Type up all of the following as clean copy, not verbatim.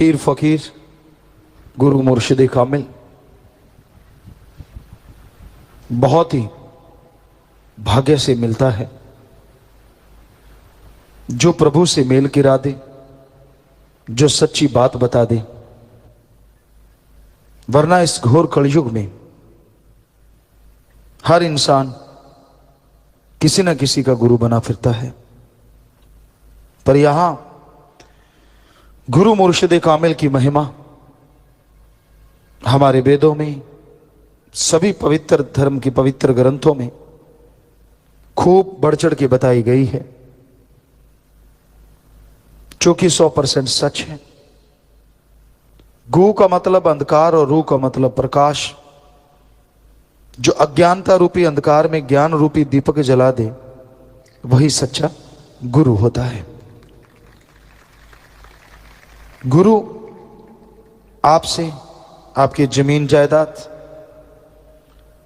पीर फकीर गुरु मुर्शिद कामिल बहुत ही भाग्य से मिलता है जो प्रभु से मेल गिरा दे, जो सच्ची बात बता दे। वरना इस घोर कलयुग में हर इंसान किसी न किसी का गुरु बना फिरता है, पर यहां गुरु मुर्शिद कामिल की महिमा हमारे वेदों में, सभी पवित्र धर्म की पवित्र ग्रंथों में खूब बढ़ चढ़ के बताई गई है, जो कि 100% सच है। गु का मतलब अंधकार और रू का मतलब प्रकाश। जो अज्ञानता रूपी अंधकार में ज्ञान रूपी दीपक जला दे, वही सच्चा गुरु होता है। गुरु आपसे आपकी जमीन जायदाद,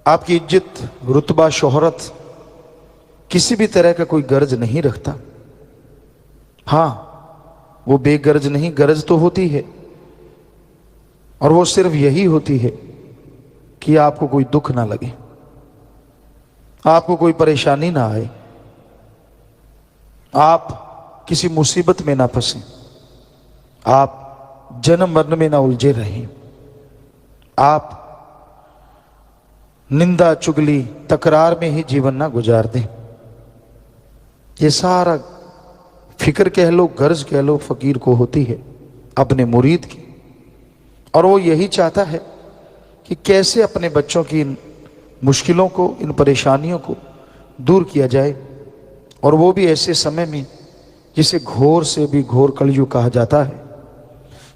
आपकी इज्जत रुतबा शोहरत, किसी भी तरह का कोई गर्ज नहीं रखता। हां, वो बेगर्ज नहीं, गरज तो होती है, और वो सिर्फ यही होती है कि आपको कोई दुख ना लगे, आपको कोई परेशानी ना आए, आप किसी मुसीबत में ना फंसे, आप जन्म मरण में ना उलझे रहें, आप निंदा चुगली तकरार में ही जीवन ना गुजार दें। ये सारा फिक्र कह लो, गर्ज कह लो, फकीर को होती है अपने मुरीद की, और वो यही चाहता है कि कैसे अपने बच्चों की इन मुश्किलों को, इन परेशानियों को दूर किया जाए, और वो भी ऐसे समय में जिसे घोर से भी घोर कलयुग कहा जाता है।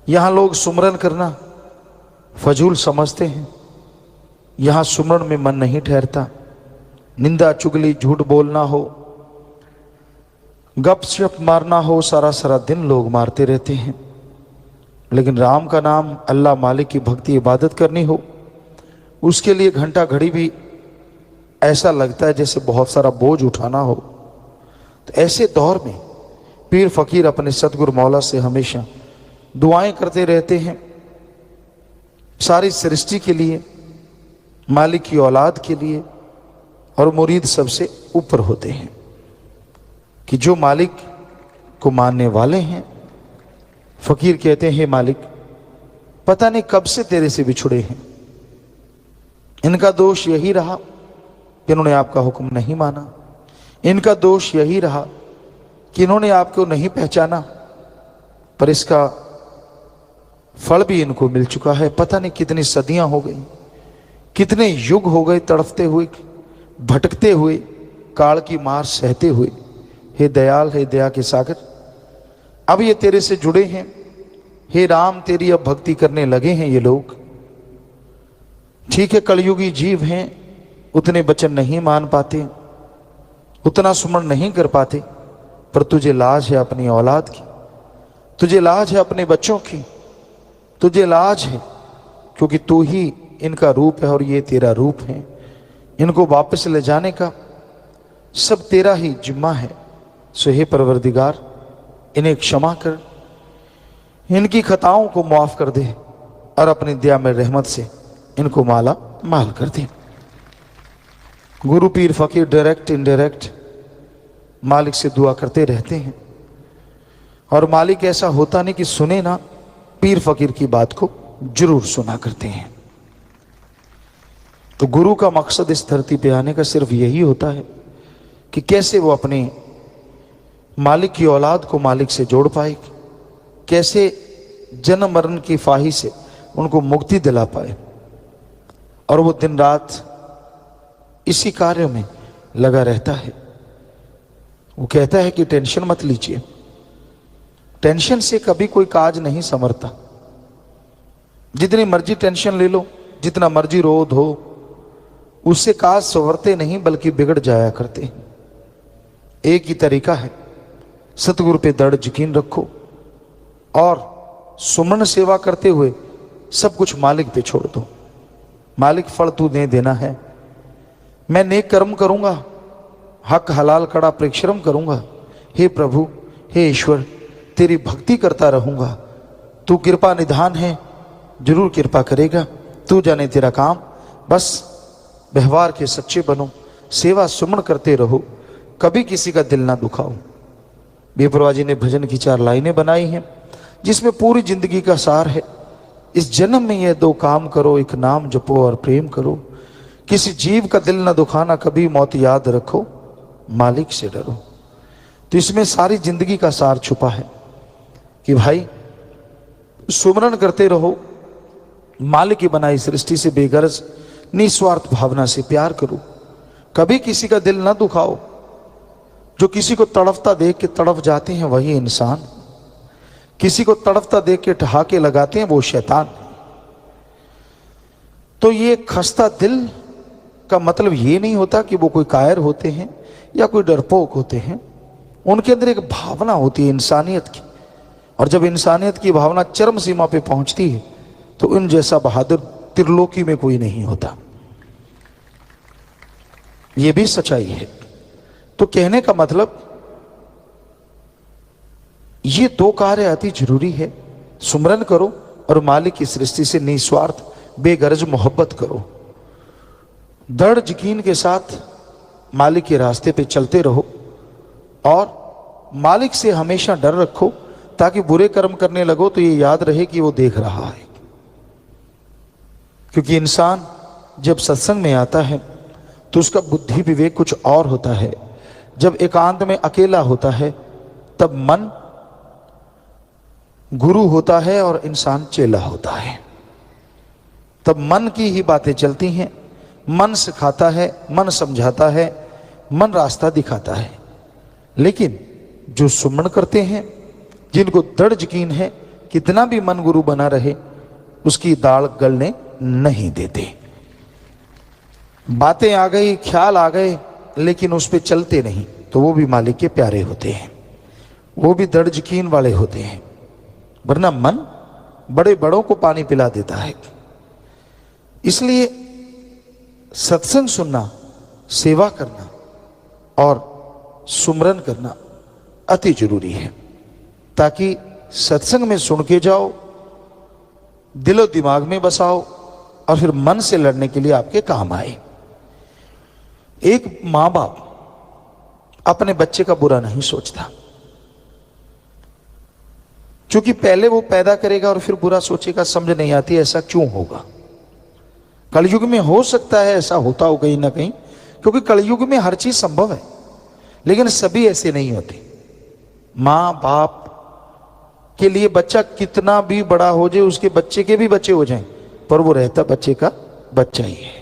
यहां लोग सुमरन करना फजूल समझते हैं, यहां सुमरन में मन नहीं ठहरता। निंदा चुगली झूठ बोलना हो, गपशप मारना हो, सारा सारा दिन लोग मारते रहते हैं। लेकिन राम का नाम, अल्लाह मालिक की भक्ति इबादत करनी हो, उसके लिए घंटा घड़ी भी ऐसा लगता है जैसे बहुत सारा बोझ उठाना हो। तो ऐसे दौर में पीर फकीर अपने सतगुरु मौला से हमेशा दुआएं करते रहते हैं, सारी सृष्टि के लिए, मालिक की औलाद के लिए, और मुरीद सबसे ऊपर होते हैं कि जो मालिक को मानने वाले हैं। फकीर कहते हैं, मालिक पता नहीं कब से तेरे से बिछुड़े हैं, इनका दोष यही रहा कि इन्होंने आपका हुक्म नहीं माना, इनका दोष यही रहा कि इन्होंने आपको नहीं पहचाना, पर इसका फल भी इनको मिल चुका है। पता नहीं कितनी सदियां हो गई, कितने युग हो गए तड़फते हुए, भटकते हुए, काल की मार सहते हुए। हे दयाल, हे दया के सागर, अब ये तेरे से जुड़े हैं। हे राम, तेरी अब भक्ति करने लगे हैं ये लोग। ठीक है, कलयुगी जीव हैं, उतने वचन नहीं मान पाते, उतना सुमरण नहीं कर पाते, पर तुझे लाज है अपनी औलाद की, तुझे लाज है अपने बच्चों की, तुझे लाज है क्योंकि तू ही इनका रूप है और ये तेरा रूप है। इनको वापस ले जाने का सब तेरा ही जिम्मा है। सो हे परवरदिगार, इन्हें क्षमा कर, इनकी खताओं को माफ कर दे, और अपनी दया में रहमत से इनको माला माल कर दे। गुरु पीर फकीर डायरेक्ट इनडायरेक्ट मालिक से दुआ करते रहते हैं, और मालिक ऐसा होता नहीं कि सुने ना, पीर फकीर की बात को जरूर सुना करते हैं। तो गुरु का मकसद इस धरती पे आने का सिर्फ यही होता है कि कैसे वो अपने मालिक की औलाद को मालिक से जोड़ पाए, कैसे जन्म मरण की फाही से उनको मुक्ति दिला पाए। और वो दिन रात इसी कार्य में लगा रहता है। वो कहता है कि टेंशन मत लीजिए, टेंशन से कभी कोई काज नहीं संवरता। जितनी मर्जी टेंशन ले लो, जितना मर्जी रो धो, उससे काज संवरते नहीं बल्कि बिगड़ जाया करते हैं। एक ही तरीका है, सतगुरु पे दृढ़ यकीन रखो और सुमन सेवा करते हुए सब कुछ मालिक पे छोड़ दो। मालिक फल तू दे देना है, मैं नेक कर्म करूंगा, हक हलाल कड़ा परिश्रम करूंगा। हे प्रभु, हे ईश्वर, तेरी भक्ति करता रहूंगा, तू कृपा निधान है, जरूर कृपा करेगा, तू जाने तेरा काम। बस व्यवहार के सच्चे बनो, सेवा सुमन करते रहो, कभी किसी का दिल ना दुखाओ। बेपरवाह जी ने भजन की 4 लाइनें बनाई हैं जिसमें पूरी जिंदगी का सार है। इस जन्म में ये 2 काम करो, एक नाम जपो और प्रेम करो, किसी जीव का दिल ना दुखाना, कभी मौत याद रखो, मालिक से डरो। तो इसमें सारी जिंदगी का सार छुपा है कि भाई सुमरन करते रहो, मालिक की बनाई सृष्टि से बेगरज निस्वार्थ भावना से प्यार करो, कभी किसी का दिल ना दुखाओ। जो किसी को तड़फता देख के तड़फ जाते हैं वही इंसान, किसी को तड़फता देख के ठहाके लगाते हैं वो शैतान। तो ये खस्ता दिल का मतलब ये नहीं होता कि वो कोई कायर होते हैं या कोई डरपोक होते हैं। उनके अंदर एक भावना होती है इंसानियत की, और जब इंसानियत की भावना चरम सीमा पे पहुंचती है तो इन जैसा बहादुर त्रिलोकी में कोई नहीं होता। ये भी सच्चाई है। तो कहने का मतलब ये 2 कार्य अति जरूरी है, सुमरन करो और मालिक की सृष्टि से निस्वार्थ बेगरज मोहब्बत करो। दृढ़ यकीन के साथ मालिक के रास्ते पे चलते रहो और मालिक से हमेशा डर रखो, ताकि बुरे कर्म करने लगो तो ये याद रहे कि वो देख रहा है। क्योंकि इंसान जब सत्संग में आता है तो उसका बुद्धि विवेक कुछ और होता है। जब एकांत में अकेला होता है तब मन गुरु होता है और इंसान चेला होता है। तब मन की ही बातें चलती हैं, मन सिखाता है, मन समझाता है, मन रास्ता दिखाता है। लेकिन जो सुमन करते हैं, जिनको दृढ़ यकीन है, कितना भी मन गुरु बना रहे उसकी दाढ़ गलने नहीं देते। बातें आ गई, ख्याल आ गए, लेकिन उस पर चलते नहीं, तो वो भी मालिक के प्यारे होते हैं, वो भी दृढ़ यकीन वाले होते हैं। वरना मन बड़े बड़ों को पानी पिला देता है। इसलिए सत्संग सुनना, सेवा करना और सुमरन करना अति जरूरी है, ताकि सत्संग में सुन के जाओ, दिलो दिमाग में बसाओ और फिर मन से लड़ने के लिए आपके काम आए। एक मां बाप अपने बच्चे का बुरा नहीं सोचता, क्योंकि पहले वो पैदा करेगा और फिर बुरा सोचेगा। समझ नहीं आती ऐसा क्यों होगा। कलयुग में हो सकता है ऐसा होता हो कहीं ना कहीं, क्योंकि कलयुग में हर चीज संभव है, लेकिन सभी ऐसे नहीं होते। मां बाप के लिए बच्चा कितना भी बड़ा हो जाए, उसके बच्चे के भी बच्चे हो जाएं, पर वो रहता बच्चे का बच्चा ही है।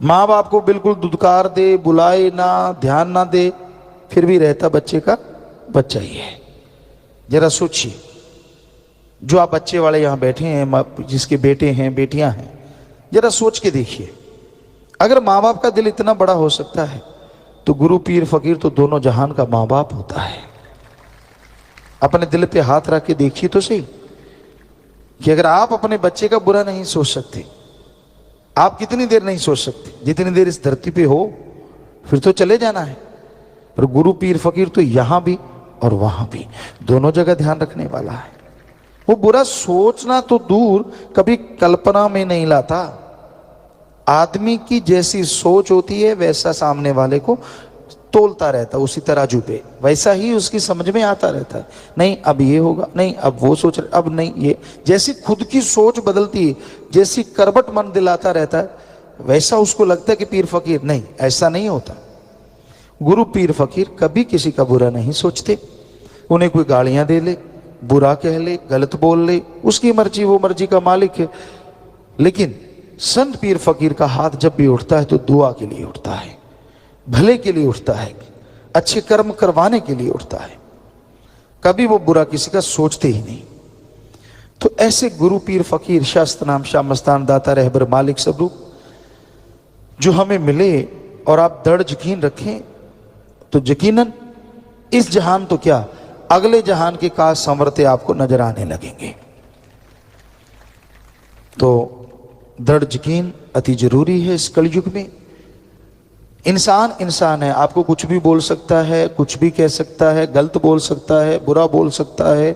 मां बाप को बिल्कुल दुदकार दे, बुलाए ना, ध्यान ना दे, फिर भी रहता बच्चे का बच्चा ही है। जरा सोचिए, जो आप बच्चे वाले यहां बैठे हैं, जिसके बेटे हैं बेटियां हैं, जरा सोच के देखिए, अगर मां बाप का दिल इतना बड़ा हो सकता है तो गुरु पीर फकीर तो दोनों जहान का मां बाप होता है। अपने दिल पे हाथ रख के देखिए तो सही कि अगर आप अपने बच्चे का बुरा नहीं सोच सकते, आप कितनी देर नहीं सोच सकते, जितनी देर इस धरती पे हो, फिर तो चले जाना है। पर गुरु पीर फकीर तो यहां भी और वहां भी, दोनों जगह ध्यान रखने वाला है। वो बुरा सोचना तो दूर, कभी कल्पना में नहीं लाता। आदमी की जैसी सोच होती है वैसा सामने वाले को तोलता रहता, उसी तराजू पे वैसा ही उसकी समझ में आता रहता है। नहीं अब ये होगा, नहीं अब वो सोच रहे, अब नहीं ये। जैसी खुद की सोच बदलती है, जैसी करबट मन दिलाता रहता है, वैसा उसको लगता है कि पीर फकीर नहीं, ऐसा नहीं होता। गुरु पीर फकीर कभी किसी का बुरा नहीं सोचते। उन्हें कोई गालियां दे ले, बुरा कह ले, गलत बोल ले, उसकी मर्जी, वो मर्जी का मालिक है। लेकिन संत पीर फकीर का हाथ जब भी उठता है तो दुआ के लिए उठता है, भले के लिए उठता है, अच्छे कर्म करवाने के लिए उठता है। कभी वो बुरा किसी का सोचते ही नहीं। तो ऐसे गुरु पीर फकीर शास्त्र नाम श्याम मस्तान दाता रहबर मालिक स्वरूप जो हमें मिले, और आप दृढ़ यकीन रखें तो यकीनन इस जहान तो क्या, अगले जहान के काज संवरते आपको नजर आने लगेंगे। तो दृढ़ यकीन अति जरूरी है इस कलयुग में। इंसान इंसान है, आपको कुछ भी बोल सकता है, कुछ भी कह सकता है, गलत बोल सकता है, बुरा बोल सकता है,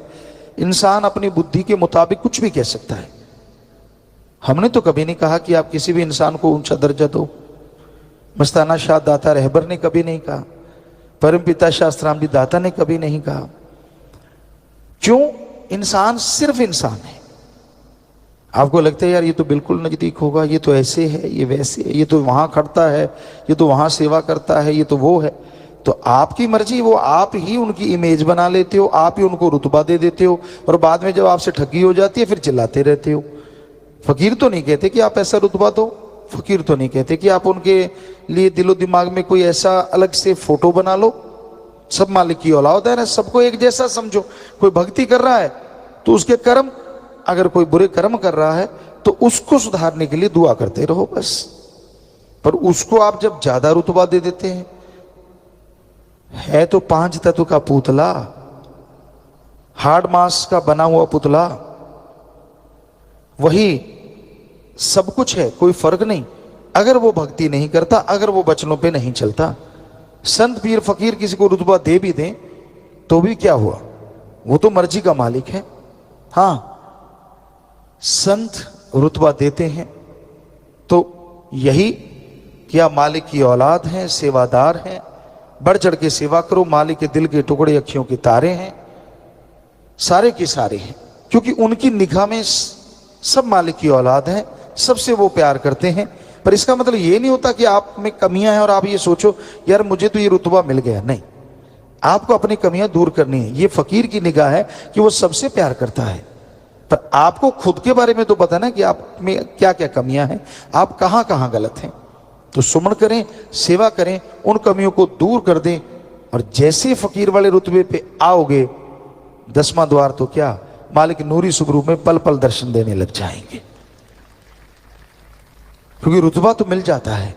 इंसान अपनी बुद्धि के मुताबिक कुछ भी कह सकता है। हमने तो कभी नहीं कहा कि आप किसी भी इंसान को ऊंचा दर्जा दो। मस्ताना शाह दाता रहबर ने कभी नहीं कहा, परम पिता शास्त्राम जी दाता ने कभी नहीं कहा। क्यों? इंसान सिर्फ इंसान है। आपको लगता है यार ये तो बिल्कुल नजदीक होगा, ये तो ऐसे है, ये वैसे है, ये तो वहां खड़ता है, ये तो वहां सेवा करता है, ये तो वो है। तो आपकी मर्जी, वो आप ही उनकी इमेज बना लेते हो, आप ही उनको रुतबा दे देते हो, और बाद में जब आपसे ठगी हो जाती है फिर चिल्लाते रहते हो। फकीर तो नहीं कहते कि आप ऐसा रुतबा दो, फकीर तो नहीं कहते कि आप उनके लिए दिलो दिमाग में कोई ऐसा अलग से फोटो बना लो। सब मालिक की औलाद है ना, सबको एक जैसा समझो। कोई भक्ति कर रहा है तो उसके कर्म, अगर कोई बुरे कर्म कर रहा है तो उसको सुधारने के लिए दुआ करते रहो बस। पर उसको आप जब ज्यादा रुतबा दे देते हैं, है तो 5 तत्व का पुतला, हार्ड मास का बना हुआ पुतला, वही सब कुछ है, कोई फर्क नहीं। अगर वो भक्ति नहीं करता, अगर वो वचनों पे नहीं चलता, संत पीर फकीर किसी को रुतबा दे भी दें तो भी क्या हुआ, वो तो मर्जी का मालिक है। हां, संत रुतबा देते हैं तो यही कि आप मालिक की औलाद हैं, सेवादार हैं, बढ़ चढ़ के सेवा करो। मालिक के दिल के टुकड़े, अखियों के तारे हैं, सारे के सारे हैं, क्योंकि उनकी निगाह में सब मालिक की औलाद हैं, सबसे वो प्यार करते हैं। पर इसका मतलब ये नहीं होता कि आप में कमियां हैं और आप ये सोचो यार मुझे तो ये रुतबा मिल गया। नहीं, आपको अपनी कमियां दूर करनी है। ये फकीर की निगाह है कि वो सबसे प्यार करता है, पर आपको खुद के बारे में तो पता ना कि आप में क्या क्या कमियां हैं, आप कहां कहां गलत हैं। तो सुमन करें, सेवा करें, उन कमियों को दूर कर दें, और जैसे फकीर वाले रुतबे पे आओगे, 10वां द्वार तो क्या, मालिक नूरी सुबरू में पल पल दर्शन देने लग जाएंगे। क्योंकि रुतबा तो मिल जाता है,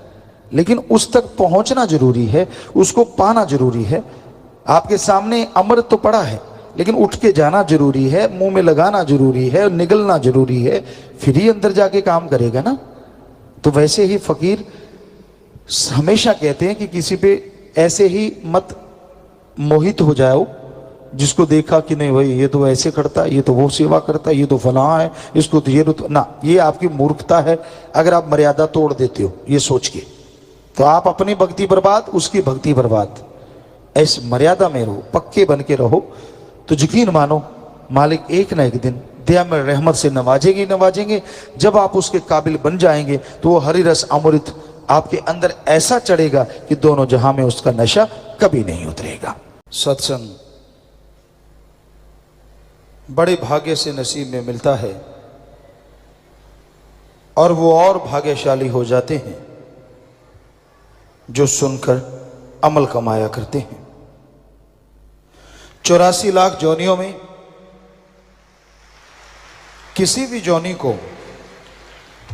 लेकिन उस तक पहुंचना जरूरी है, उसको पाना जरूरी है। आपके सामने अमृत तो पड़ा है, लेकिन उठ के जाना जरूरी है, मुंह में लगाना जरूरी है, निगलना जरूरी है, फिर ही अंदर जाके काम करेगा ना। तो वैसे ही फकीर हमेशा कहते हैं कि किसी पे ऐसे ही मत मोहित हो जाओ, जिसको देखा कि नहीं भाई ये तो ऐसे करता है, ये तो वो सेवा करता है, ये तो फलां है, इसको तो ये ना, ये आपकी मूर्खता है। अगर आप मर्यादा तोड़ देते हो ये सोच के, तो आप अपनी भक्ति बर्बाद, उसकी भक्ति बर्बाद। ऐसे मर्यादा में रहो, पक्के बन के रहो, तो यकीन मानो मालिक एक ना एक दिन दया में रहमत से नवाजेंगे। जब आप उसके काबिल बन जाएंगे तो वो हरि रस अमृत आपके अंदर ऐसा चढ़ेगा कि दोनों जहां में उसका नशा कभी नहीं उतरेगा। सत्संग बड़े भाग्य से नसीब में मिलता है, और वो और भाग्यशाली हो जाते हैं जो सुनकर अमल कमाया करते हैं। 84 लाख जोनियों में किसी भी जोनी को,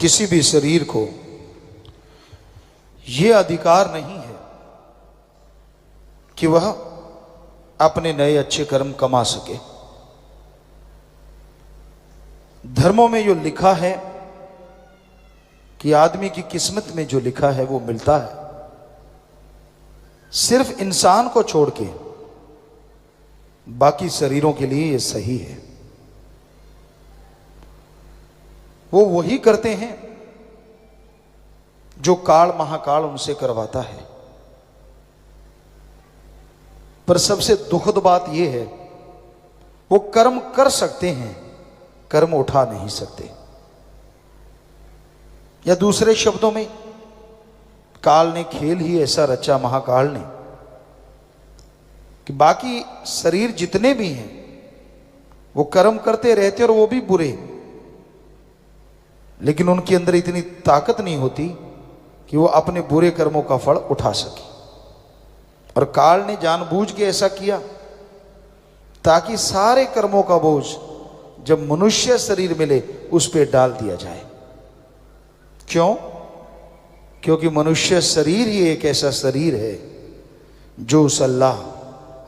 किसी भी शरीर को यह अधिकार नहीं है कि वह अपने नए अच्छे कर्म कमा सके। धर्मों में जो लिखा है कि आदमी की किस्मत में जो लिखा है वो मिलता है, सिर्फ इंसान को छोड़ के बाकी शरीरों के लिए ये सही है। वो वही करते हैं जो काल महाकाल उनसे करवाता है। पर सबसे दुखद बात यह है, वो कर्म कर सकते हैं, कर्म उठा नहीं सकते। या दूसरे शब्दों में, काल ने खेल ही ऐसा रचा, महाकाल ने, कि बाकी शरीर जितने भी हैं वो कर्म करते रहते और वो भी बुरे, लेकिन उनके अंदर इतनी ताकत नहीं होती कि वो अपने बुरे कर्मों का फल उठा सके। और काल ने जानबूझ के ऐसा किया ताकि सारे कर्मों का बोझ जब मनुष्य शरीर मिले उस पर डाल दिया जाए। क्यों? क्योंकि मनुष्य शरीर ही एक ऐसा शरीर है जो उस अल्लाह,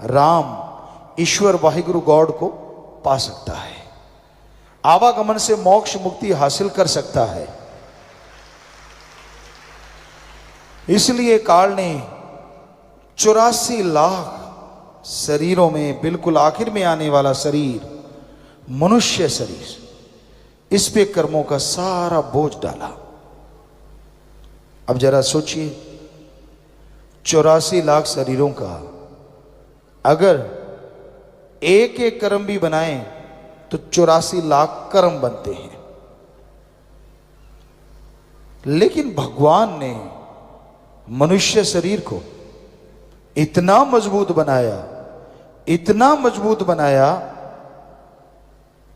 राम, ईश्वर वाहिगुरु गॉड को पा सकता है, आवागमन से मोक्ष मुक्ति हासिल कर सकता है। इसलिए काल ने 84 लाख शरीरों में बिल्कुल आखिर में आने वाला शरीर मनुष्य शरीर, इस पे कर्मों का सारा बोझ डाला। अब जरा सोचिए, 84 लाख शरीरों का अगर एक एक कर्म भी बनाएं तो 84 लाख कर्म बनते हैं। लेकिन भगवान ने मनुष्य शरीर को इतना मजबूत बनाया, इतना मजबूत बनाया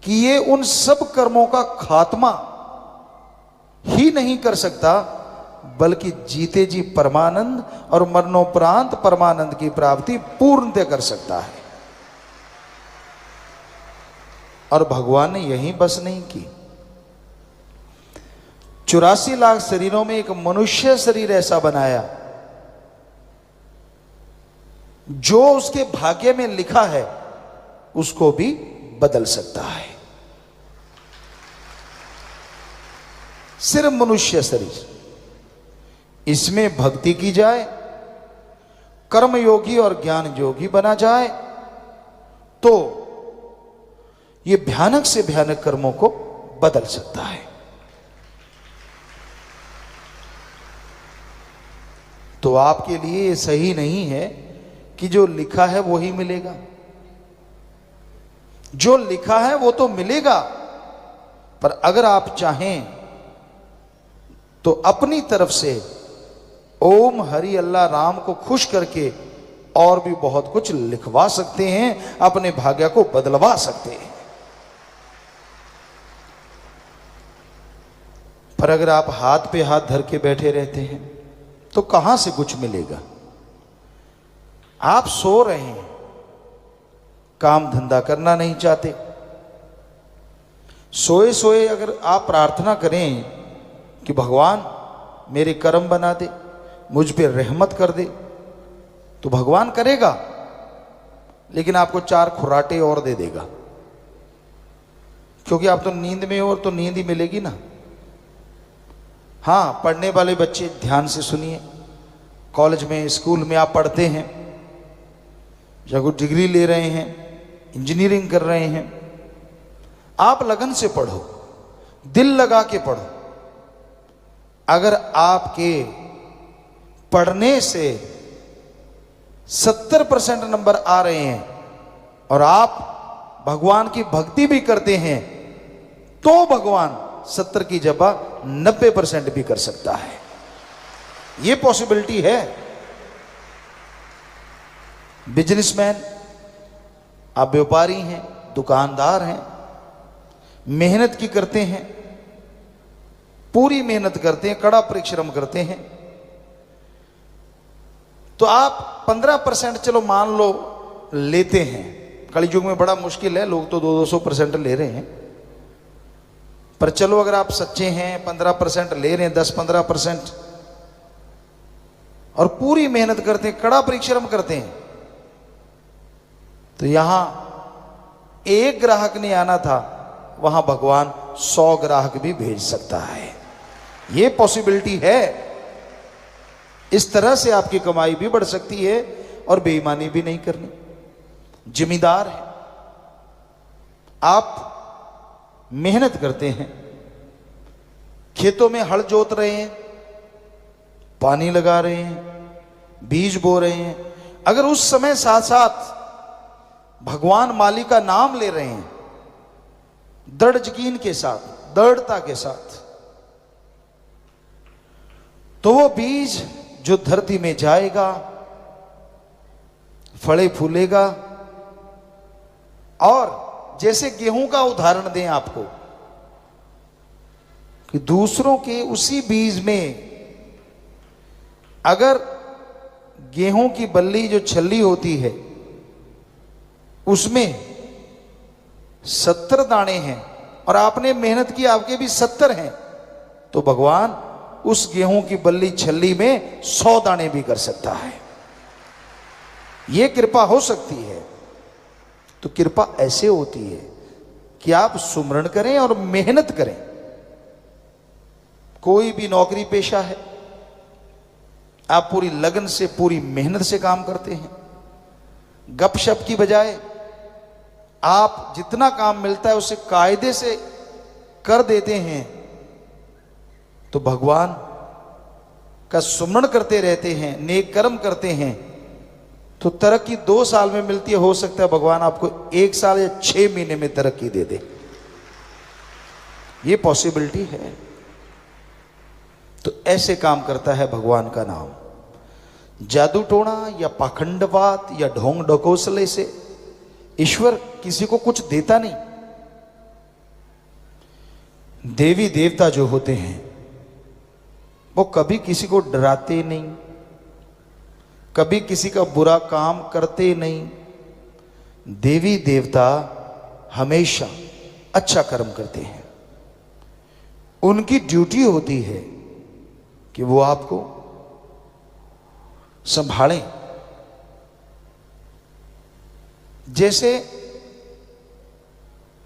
कि ये उन सब कर्मों का खात्मा ही नहीं कर सकता, बल्कि जीते जी परमानंद और मरणोपरांत परमानंद की प्राप्ति पूर्णतः कर सकता है। और भगवान ने यही बस नहीं की, 84 लाख शरीरों में एक मनुष्य शरीर ऐसा बनाया जो उसके भाग्य में लिखा है उसको भी बदल सकता है। सिर्फ मनुष्य शरीर, इसमें भक्ति की जाए, कर्म योगी और ज्ञान योगी बना जाए तो ये भयानक से भयानक कर्मों को बदल सकता है। तो आपके लिए ये सही नहीं है कि जो लिखा है वो ही मिलेगा। जो लिखा है वो तो मिलेगा, पर अगर आप चाहें तो अपनी तरफ से ओम हरि अल्लाह राम को खुश करके और भी बहुत कुछ लिखवा सकते हैं, अपने भाग्य को बदलवा सकते हैं। पर अगर आप हाथ पे हाथ धर के बैठे रहते हैं तो कहां से कुछ मिलेगा। आप सो रहे हैं, काम धंधा करना नहीं चाहते, सोए सोए अगर आप प्रार्थना करें कि भगवान मेरे कर्म बना दे, मुझ पे रहमत कर दे, तो भगवान करेगा, लेकिन आपको 4 खुराटे और दे देगा, क्योंकि आप तो नींद में हो और तो नींद ही मिलेगी ना। हाँ, पढ़ने वाले बच्चे ध्यान से सुनिए, कॉलेज में स्कूल में आप पढ़ते हैं या कोई डिग्री ले रहे हैं, इंजीनियरिंग कर रहे हैं, आप लगन से पढ़ो, दिल लगा के पढ़ो। अगर आपके पढ़ने से 70% नंबर आ रहे हैं और आप भगवान की भक्ति भी करते हैं तो भगवान 70 की जगह 90% भी कर सकता है। यह पॉसिबिलिटी है। बिजनेसमैन, आप व्यापारी हैं, दुकानदार हैं, मेहनत की करते हैं, पूरी मेहनत करते हैं, कड़ा परिश्रम करते हैं, तो आप 15% चलो मान लो लेते हैं। कलि युग में बड़ा मुश्किल है, लोग तो 200-200% ले रहे हैं, पर चलो अगर आप सच्चे हैं 15% ले रहे हैं, 10-15%, और पूरी मेहनत करते हैं, कड़ा परिश्रम करते हैं, तो यहां एक ग्राहक नहीं आना था, वहां भगवान 100 ग्राहक भी भेज सकता है। यह पॉसिबिलिटी है। इस तरह से आपकी कमाई भी बढ़ सकती है और बेईमानी भी नहीं करनी। जिम्मेदार है, आप मेहनत करते हैं, खेतों में हल जोत रहे हैं, पानी लगा रहे हैं, बीज बो रहे हैं, अगर उस समय साथ साथ भगवान मालिक का नाम ले रहे हैं, दृढ़ यकीन के साथ, दृढ़ता के साथ, तो वो बीज जो धरती में जाएगा, फले फूलेगा। और जैसे गेहूं का उदाहरण दें आपको, कि दूसरों के उसी बीज में अगर गेहूं की बल्ली जो छल्ली होती है उसमें 70 दाने हैं और आपने मेहनत की, आपके भी 70 हैं, तो भगवान उस गेहूं की बल्ली छल्ली में 100 दाने भी कर सकता है। यह कृपा हो सकती है। तो कृपा ऐसे होती है कि आप सुमरण करें और मेहनत करें। कोई भी नौकरी पेशा है, आप पूरी लगन से, पूरी मेहनत से काम करते हैं, गपशप की बजाय आप जितना काम मिलता है उसे कायदे से कर देते हैं तो भगवान का सुमरण करते रहते हैं, नेक कर्म करते हैं, तो तरक्की 2 साल में मिलती है। हो सकता है भगवान आपको 1 साल या 6 महीने में तरक्की दे दे, ये पॉसिबिलिटी है। तो ऐसे काम करता है भगवान का नाम। जादू टोना या पाखंडवाद या ढोंग ढकोसले से ईश्वर किसी को कुछ देता नहीं। देवी देवता जो होते हैं वो कभी किसी को डराते नहीं, कभी किसी का बुरा काम करते नहीं। देवी देवता हमेशा अच्छा कर्म करते हैं। उनकी ड्यूटी होती है कि वो आपको संभालें। जैसे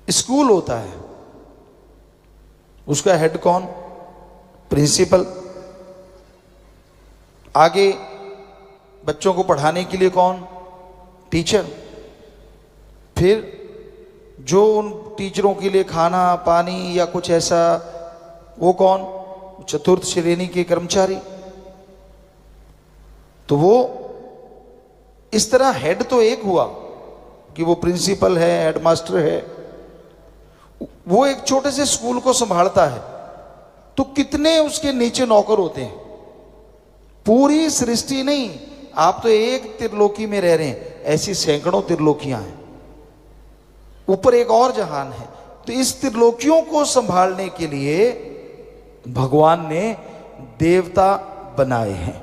स्कूल होता है, उसका हेड कौन? प्रिंसिपल। आगे बच्चों को पढ़ाने के लिए कौन? टीचर। फिर जो उन टीचरों के लिए खाना पानी या कुछ ऐसा, वो कौन? चतुर्थ श्रेणी के कर्मचारी। तो वो इस तरह हेड तो एक हुआ कि वो प्रिंसिपल है, हेडमास्टर है, वो एक छोटे से स्कूल को संभालता है, तो कितने उसके नीचे नौकर होते हैं। पूरी सृष्टि नहीं, आप तो एक त्रिलोकी में रह रहे हैं, ऐसी सैकड़ों त्रिलोकियां हैं, ऊपर एक और जहान है। तो इस त्रिलोकियों को संभालने के लिए भगवान ने देवता बनाए हैं।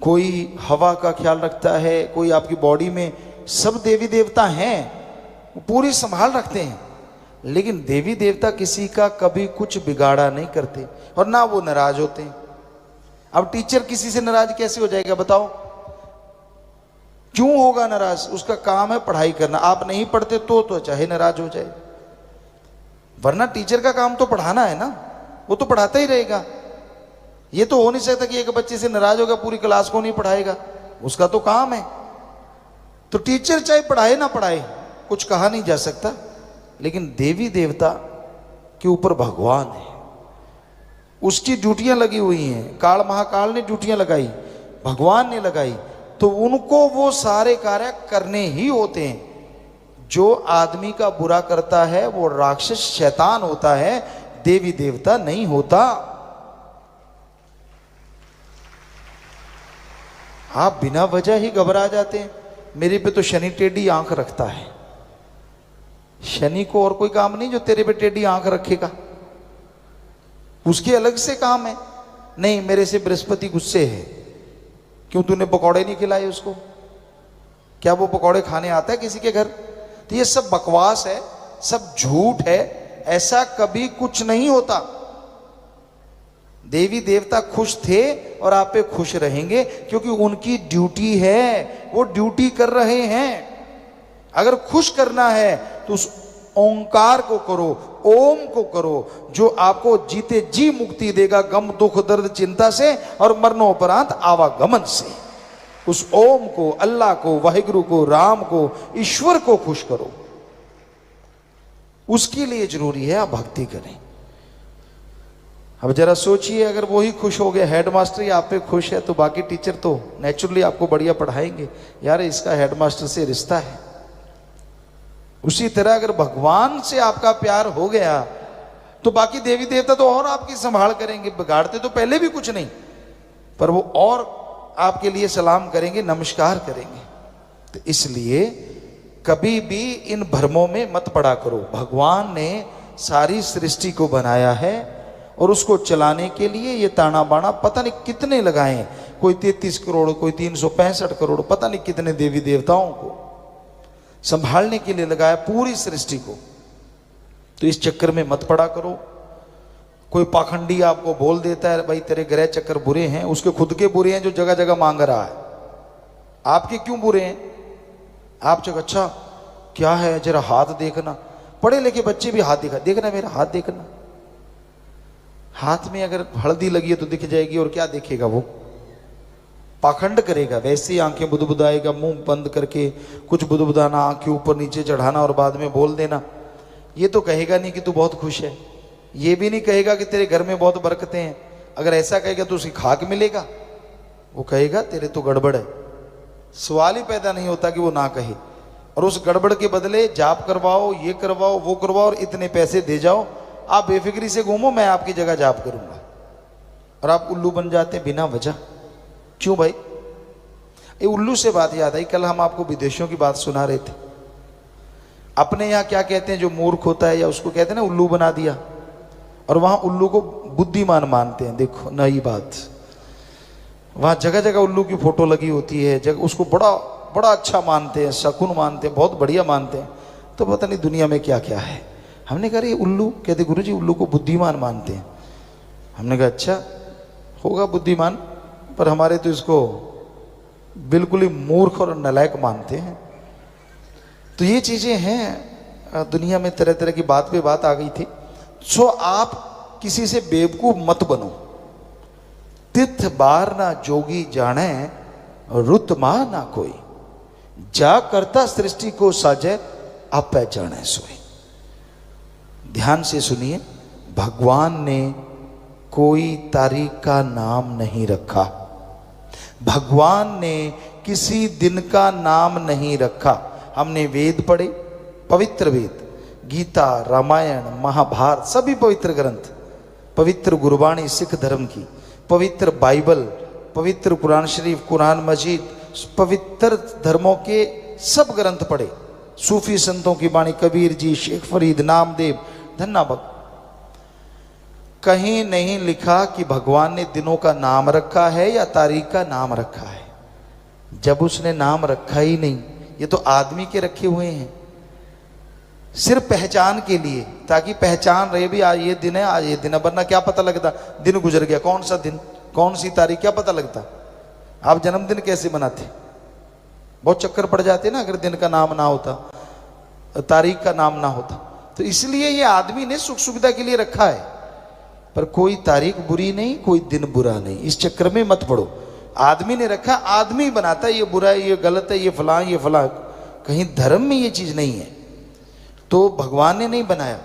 कोई हवा का ख्याल रखता है, कोई आपकी बॉडी में, सब देवी देवता हैं, वो पूरी संभाल रखते हैं। लेकिन देवी देवता किसी का कभी कुछ बिगाड़ा नहीं करते और ना वो नाराज होते हैं। अब टीचर किसी से नाराज कैसे हो जाएगा बताओ? क्यों होगा नाराज? उसका काम है पढ़ाई करना। आप नहीं पढ़ते तो चाहे नाराज हो जाए, वरना टीचर का काम तो पढ़ाना है ना, वो तो पढ़ाता ही रहेगा। ये तो हो नहीं सकता कि एक बच्चे से नाराज होगा पूरी क्लास को नहीं पढ़ाएगा, उसका तो काम है। तो टीचर चाहे पढ़ाए ना पढ़ाए कुछ कहा नहीं जा सकता, लेकिन देवी देवता के ऊपर भगवान है, उसकी ड्यूटियां लगी हुई हैं। काल महाकाल ने ड्यूटियां लगाई, भगवान ने लगाई, तो उनको वो सारे कार्य करने ही होते हैं। जो आदमी का बुरा करता है वो राक्षस शैतान होता है, देवी देवता नहीं होता। आप बिना वजह ही घबरा जाते हैं। मेरे पे तो शनि टेढ़ी आंख रखता है। शनि को और कोई काम नहीं जो तेरे पे टेढ़ी आंख रखेगा, उसके अलग से काम है। नहीं, मेरे से बृहस्पति गुस्से है, क्यों तूने पकौड़े नहीं खिलाए उसको? क्या वो पकौड़े खाने आता है किसी के घर? तो ये सब बकवास है, सब झूठ है, ऐसा कभी कुछ नहीं होता। देवी देवता खुश थे और आप पे खुश रहेंगे, क्योंकि उनकी ड्यूटी है, वो ड्यूटी कर रहे हैं। अगर खुश करना है तो उस ओंकार को करो, ओम को करो, जो आपको जीते जी मुक्ति देगा गम दुख दर्द चिंता से और मरणोपरांत आवागमन से। उस ओम को, अल्लाह को, वाहिगुरु को, राम को, ईश्वर को खुश करो। उसके लिए जरूरी है आप भक्ति करें। अब जरा सोचिए, अगर वो ही खुश हो गया, हेडमास्टर ही आप पे खुश है, तो बाकी टीचर तो नेचुरली आपको बढ़िया पढ़ाएंगे। यार इसका हेडमास्टर से रिश्ता है। उसी तरह अगर भगवान से आपका प्यार हो गया तो बाकी देवी देवता तो और आपकी संभाल करेंगे। बिगाड़ते तो पहले भी कुछ नहीं, पर वो और आपके लिए सलाम करेंगे, नमस्कार करेंगे। तो इसलिए कभी भी इन भ्रमों में मत पड़ा करो। भगवान ने सारी सृष्टि को बनाया है और उसको चलाने के लिए ये ताना बाना पता नहीं कितने लगाए, कोई 33 करोड़, कोई 365 करोड़, पता नहीं कितने देवी देवताओं को संभालने के लिए लगाया पूरी सृष्टि को। तो इस चक्कर में मत पड़ा करो। कोई पाखंडी आपको बोल देता है भाई तेरे ग्रह चक्कर बुरे हैं, उसके खुद के बुरे हैं जो जगह जगह मांग रहा है। आपके क्यों बुरे हैं? आप जगह अच्छा क्या है, जरा हाथ देखना। पढ़े लिखे बच्चे भी हाथ देखना मेरा हाथ देखना। हाथ में अगर हल्दी लगी है तो दिख जाएगी, और क्या देखेगा वो? पाखंड करेगा वैसे ही आंखें बुदबुदाएगा, मुंह बंद करके कुछ बुदबुदाना, आंख के ऊपर नीचे चढ़ाना और बाद में बोल देना। ये तो कहेगा नहीं कि तू बहुत खुश है, ये भी नहीं कहेगा कि तेरे घर में बहुत बरकतें हैं। अगर ऐसा कहेगा तो उसे खाक मिलेगा, वो कहेगा तेरे तो गड़बड़ है। सवाल ही पैदा नहीं होता कि वो ना कहे। और उस गड़बड़ के बदले जाप करवाओ, ये करवाओ, वो करवाओ और इतने पैसे दे जाओ, आप बेफिक्री से घूमो, मैं आपकी जगह जाप करूंगा। और आप उल्लू बन जाते हैं बिना वजह। क्यों भाई? ये उल्लू से बात याद आई, कल हम आपको विदेशों की बात सुना रहे थे। अपने यहाँ क्या कहते हैं, जो मूर्ख होता है या उसको कहते हैं ना उल्लू बना दिया, और वहां उल्लू को बुद्धिमान मानते हैं। देखो नई बात, वहां जगह जगह उल्लू की फोटो लगी होती है, जगह उसको बड़ा बड़ा अच्छा मानते हैं, शकुन मानते हैं, बहुत बढ़िया मानते हैं। तो पता नहीं दुनिया में क्या क्या है। हमने कहा ये उल्लू, कहते गुरुजी उल्लू को बुद्धिमान मानते हैं। हमने कहा अच्छा होगा बुद्धिमान, पर हमारे तो इसको बिल्कुल ही मूर्ख और नालायक मानते हैं। तो ये चीजें हैं दुनिया में, तरह तरह की बात पे बात आ गई थी। सो आप किसी से बेवकूफ मत बनो। तिथ बार ना जोगी जाने, रुत मा ना कोई, जा करता सृष्टि को साजे, आप पहचाने सोई। ध्यान से सुनिए, भगवान ने कोई तारीख का नाम नहीं रखा, भगवान ने किसी दिन का नाम नहीं रखा। हमने वेद पढ़े, पवित्र वेद, गीता, रामायण, महाभारत, सभी पवित्र ग्रंथ, पवित्र गुरबाणी सिख धर्म की, पवित्र बाइबल, पवित्र कुरान शरीफ, कुरान मजीद, पवित्र धर्मों के सब ग्रंथ पढ़े। सूफी संतों की वाणी, कबीर जी, शेख फरीद, नामदेव, धन्ना भक्त। कहीं नहीं लिखा कि भगवान ने दिनों का नाम रखा है या तारीख का नाम रखा है। जब उसने नाम रखा ही नहीं, ये तो आदमी के रखे हुए हैं सिर्फ पहचान के लिए, ताकि पहचान रहे भी आज ये दिन है, आज ये दिन है। वरना क्या पता लगता दिन गुजर गया, कौन सा दिन, कौन सी तारीख, क्या पता लगता। आप जन्मदिन कैसे मनाते? बहुत चक्कर पड़ जाते ना अगर दिन का नाम ना होता, तारीख का नाम ना होता। तो इसलिए ये आदमी ने सुख सुविधा के लिए रखा है, पर कोई तारीख बुरी नहीं, कोई दिन बुरा नहीं, इस चक्कर में मत पड़ो। आदमी ने रखा, आदमी बनाता है ये बुरा है, ये गलत है, ये फलां, ये फलां। कहीं धर्म में ये चीज नहीं है, तो भगवान ने नहीं बनाया।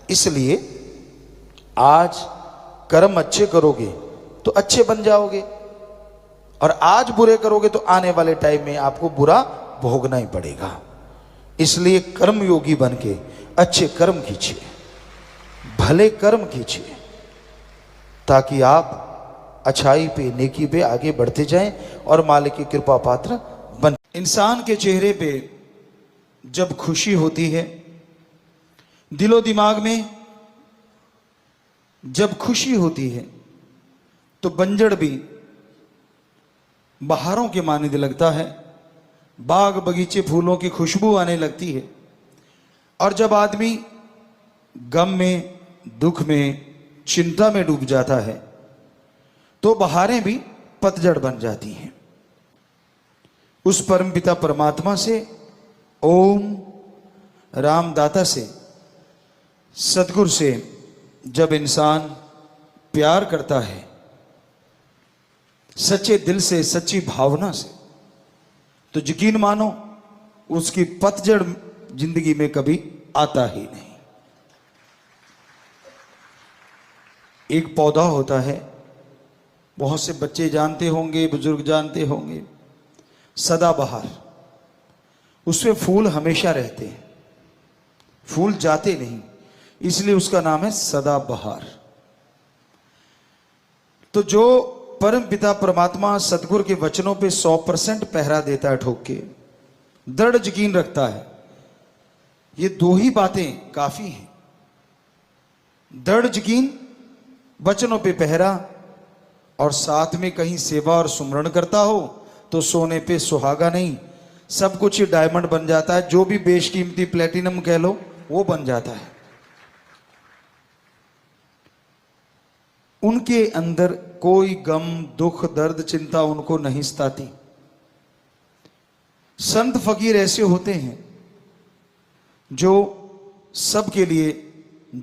इसलिए आज कर्म अच्छे करोगे तो अच्छे बन जाओगे, और आज बुरे करोगे तो आने वाले टाइम में आपको बुरा भोगना ही पड़ेगा। इसलिए कर्म योगी बन के अच्छे कर्म कीजिए, भले कर्म कीजिए, ताकि आप अच्छाई पे, नेकी पे आगे बढ़ते जाएं और मालिक की कृपा पात्र बन। इंसान के चेहरे पे जब खुशी होती है, दिलो दिमाग में जब खुशी होती है, तो बंजड़ भी बहारों के मानने लगता है, बाग बगीचे फूलों की खुशबू आने लगती है। और जब आदमी गम में, दुख में, चिंता में डूब जाता है, तो बहारें भी पतझड़ बन जाती हैं। उस परमपिता परमात्मा से, ओम रामदाता से, सतगुरु से जब इंसान प्यार करता है, सच्चे दिल से, सच्ची भावना से, तो यकीन मानो उसकी पतझड़ जिंदगी में कभी आता ही नहीं। एक पौधा होता है, बहुत से बच्चे जानते होंगे, बुजुर्ग जानते होंगे, सदाबहार। उसमें फूल हमेशा रहते हैं, फूल जाते नहीं, इसलिए उसका नाम है सदाबहार। तो जो परम पिता परमात्मा सतगुरु के वचनों पे 100% पहरा देता है, ठोक के दृढ़ यकीन रखता है, ये दो ही बातें काफी हैं। दृढ़ यकीन, वचनों पे पहरा, और साथ में कहीं सेवा और सुमरण करता हो तो सोने पे सुहागा नहीं, सब कुछ ही डायमंड बन जाता है। जो भी बेशकीमती प्लेटिनम कह लो वो बन जाता है। उनके अंदर कोई गम, दुख, दर्द, चिंता उनको नहीं सताती। संत फकीर ऐसे होते हैं जो सबके लिए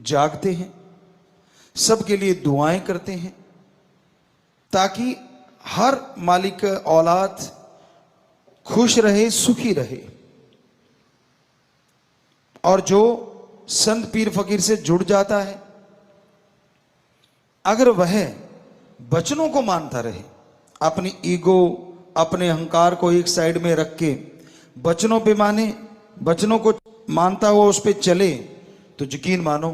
जागते हैं, सबके लिए दुआएं करते हैं, ताकि हर मालिक का औलाद खुश रहे, सुखी रहे। और जो संत पीर फकीर से जुड़ जाता है, अगर वह वचनों को मानता रहे, अपनी ईगो, अपने अहंकार को एक साइड में रख के वचनों पे माने, वचनों को मानता हुआ उस पे चले, तो यकीन मानो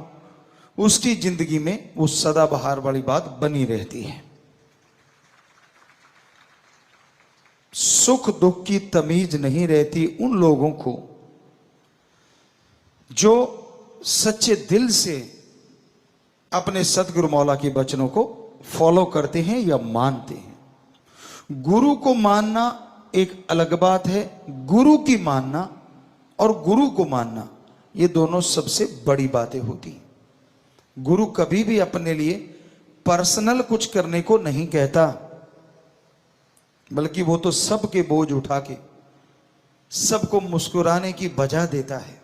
उसकी जिंदगी में वो सदाबहार वाली बात बनी रहती है। सुख दुख की तमीज नहीं रहती उन लोगों को जो सच्चे दिल से अपने सतगुरु मौला के वचनों को फॉलो करते हैं या मानते हैं। गुरु को मानना एक अलग बात है, गुरु की मानना और गुरु को मानना, ये दोनों सबसे बड़ी बातें होती हैं। गुरु कभी भी अपने लिए पर्सनल कुछ करने को नहीं कहता, बल्कि वो तो सबके बोझ उठा के सबको मुस्कुराने की वजह देता है,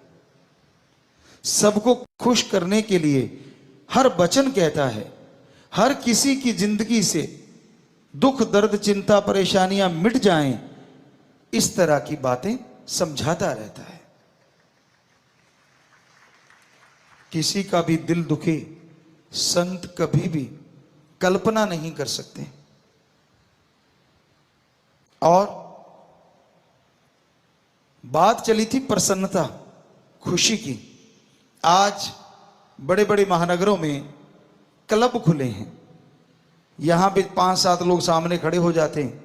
सबको खुश करने के लिए हर वचन कहता है, हर किसी की जिंदगी से दुख दर्द चिंता परेशानियां मिट जाएं, इस तरह की बातें समझाता रहता है। किसी का भी दिल दुखे संत कभी भी कल्पना नहीं कर सकते। और बात चली थी प्रसन्नता, खुशी की। आज बड़े बड़े महानगरों में क्लब खुले हैं, यहां पे 5-7 लोग सामने खड़े हो जाते हैं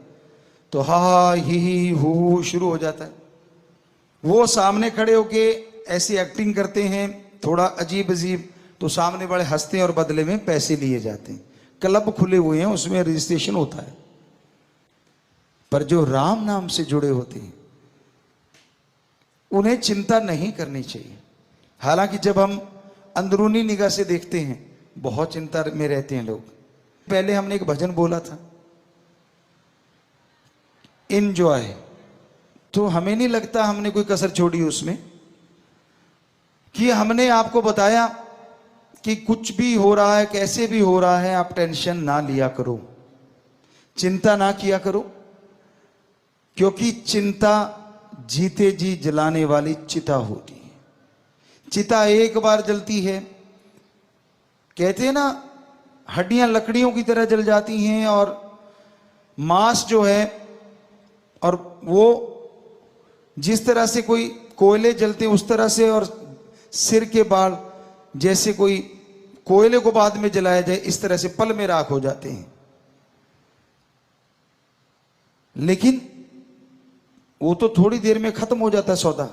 तो हा ही हू शुरू हो जाता है। वो सामने खड़े होके ऐसी एक्टिंग करते हैं थोड़ा अजीब अजीब, तो सामने वाले हंसते हैं और बदले में पैसे लिए जाते हैं। क्लब खुले हुए हैं, उसमें रजिस्ट्रेशन होता है। पर जो राम नाम से जुड़े होते हैं उन्हें चिंता नहीं करनी चाहिए। हालांकि जब हम अंदरूनी निगाह से देखते हैं बहुत चिंता में रहते हैं लोग। पहले हमने एक भजन बोला था एंजॉय, तो हमें नहीं लगता हमने कोई कसर छोड़ी उसमें, कि हमने आपको बताया कि कुछ भी हो रहा है, कैसे भी हो रहा है, आप टेंशन ना लिया करो, चिंता ना किया करो, क्योंकि चिंता जीते जी जलाने वाली चिता होती है। चिता एक बार जलती है, कहते हैं ना हड्डियां लकड़ियों की तरह जल जाती हैं, और मांस जो है, और वो जिस तरह से कोई कोयले जलते हैं उस तरह से, और सिर के बाल जैसे कोई कोयले को बाद में जलाया जाए इस तरह से पल में राख हो जाते हैं। लेकिन वो तो थोड़ी देर में खत्म हो जाता है सौदा।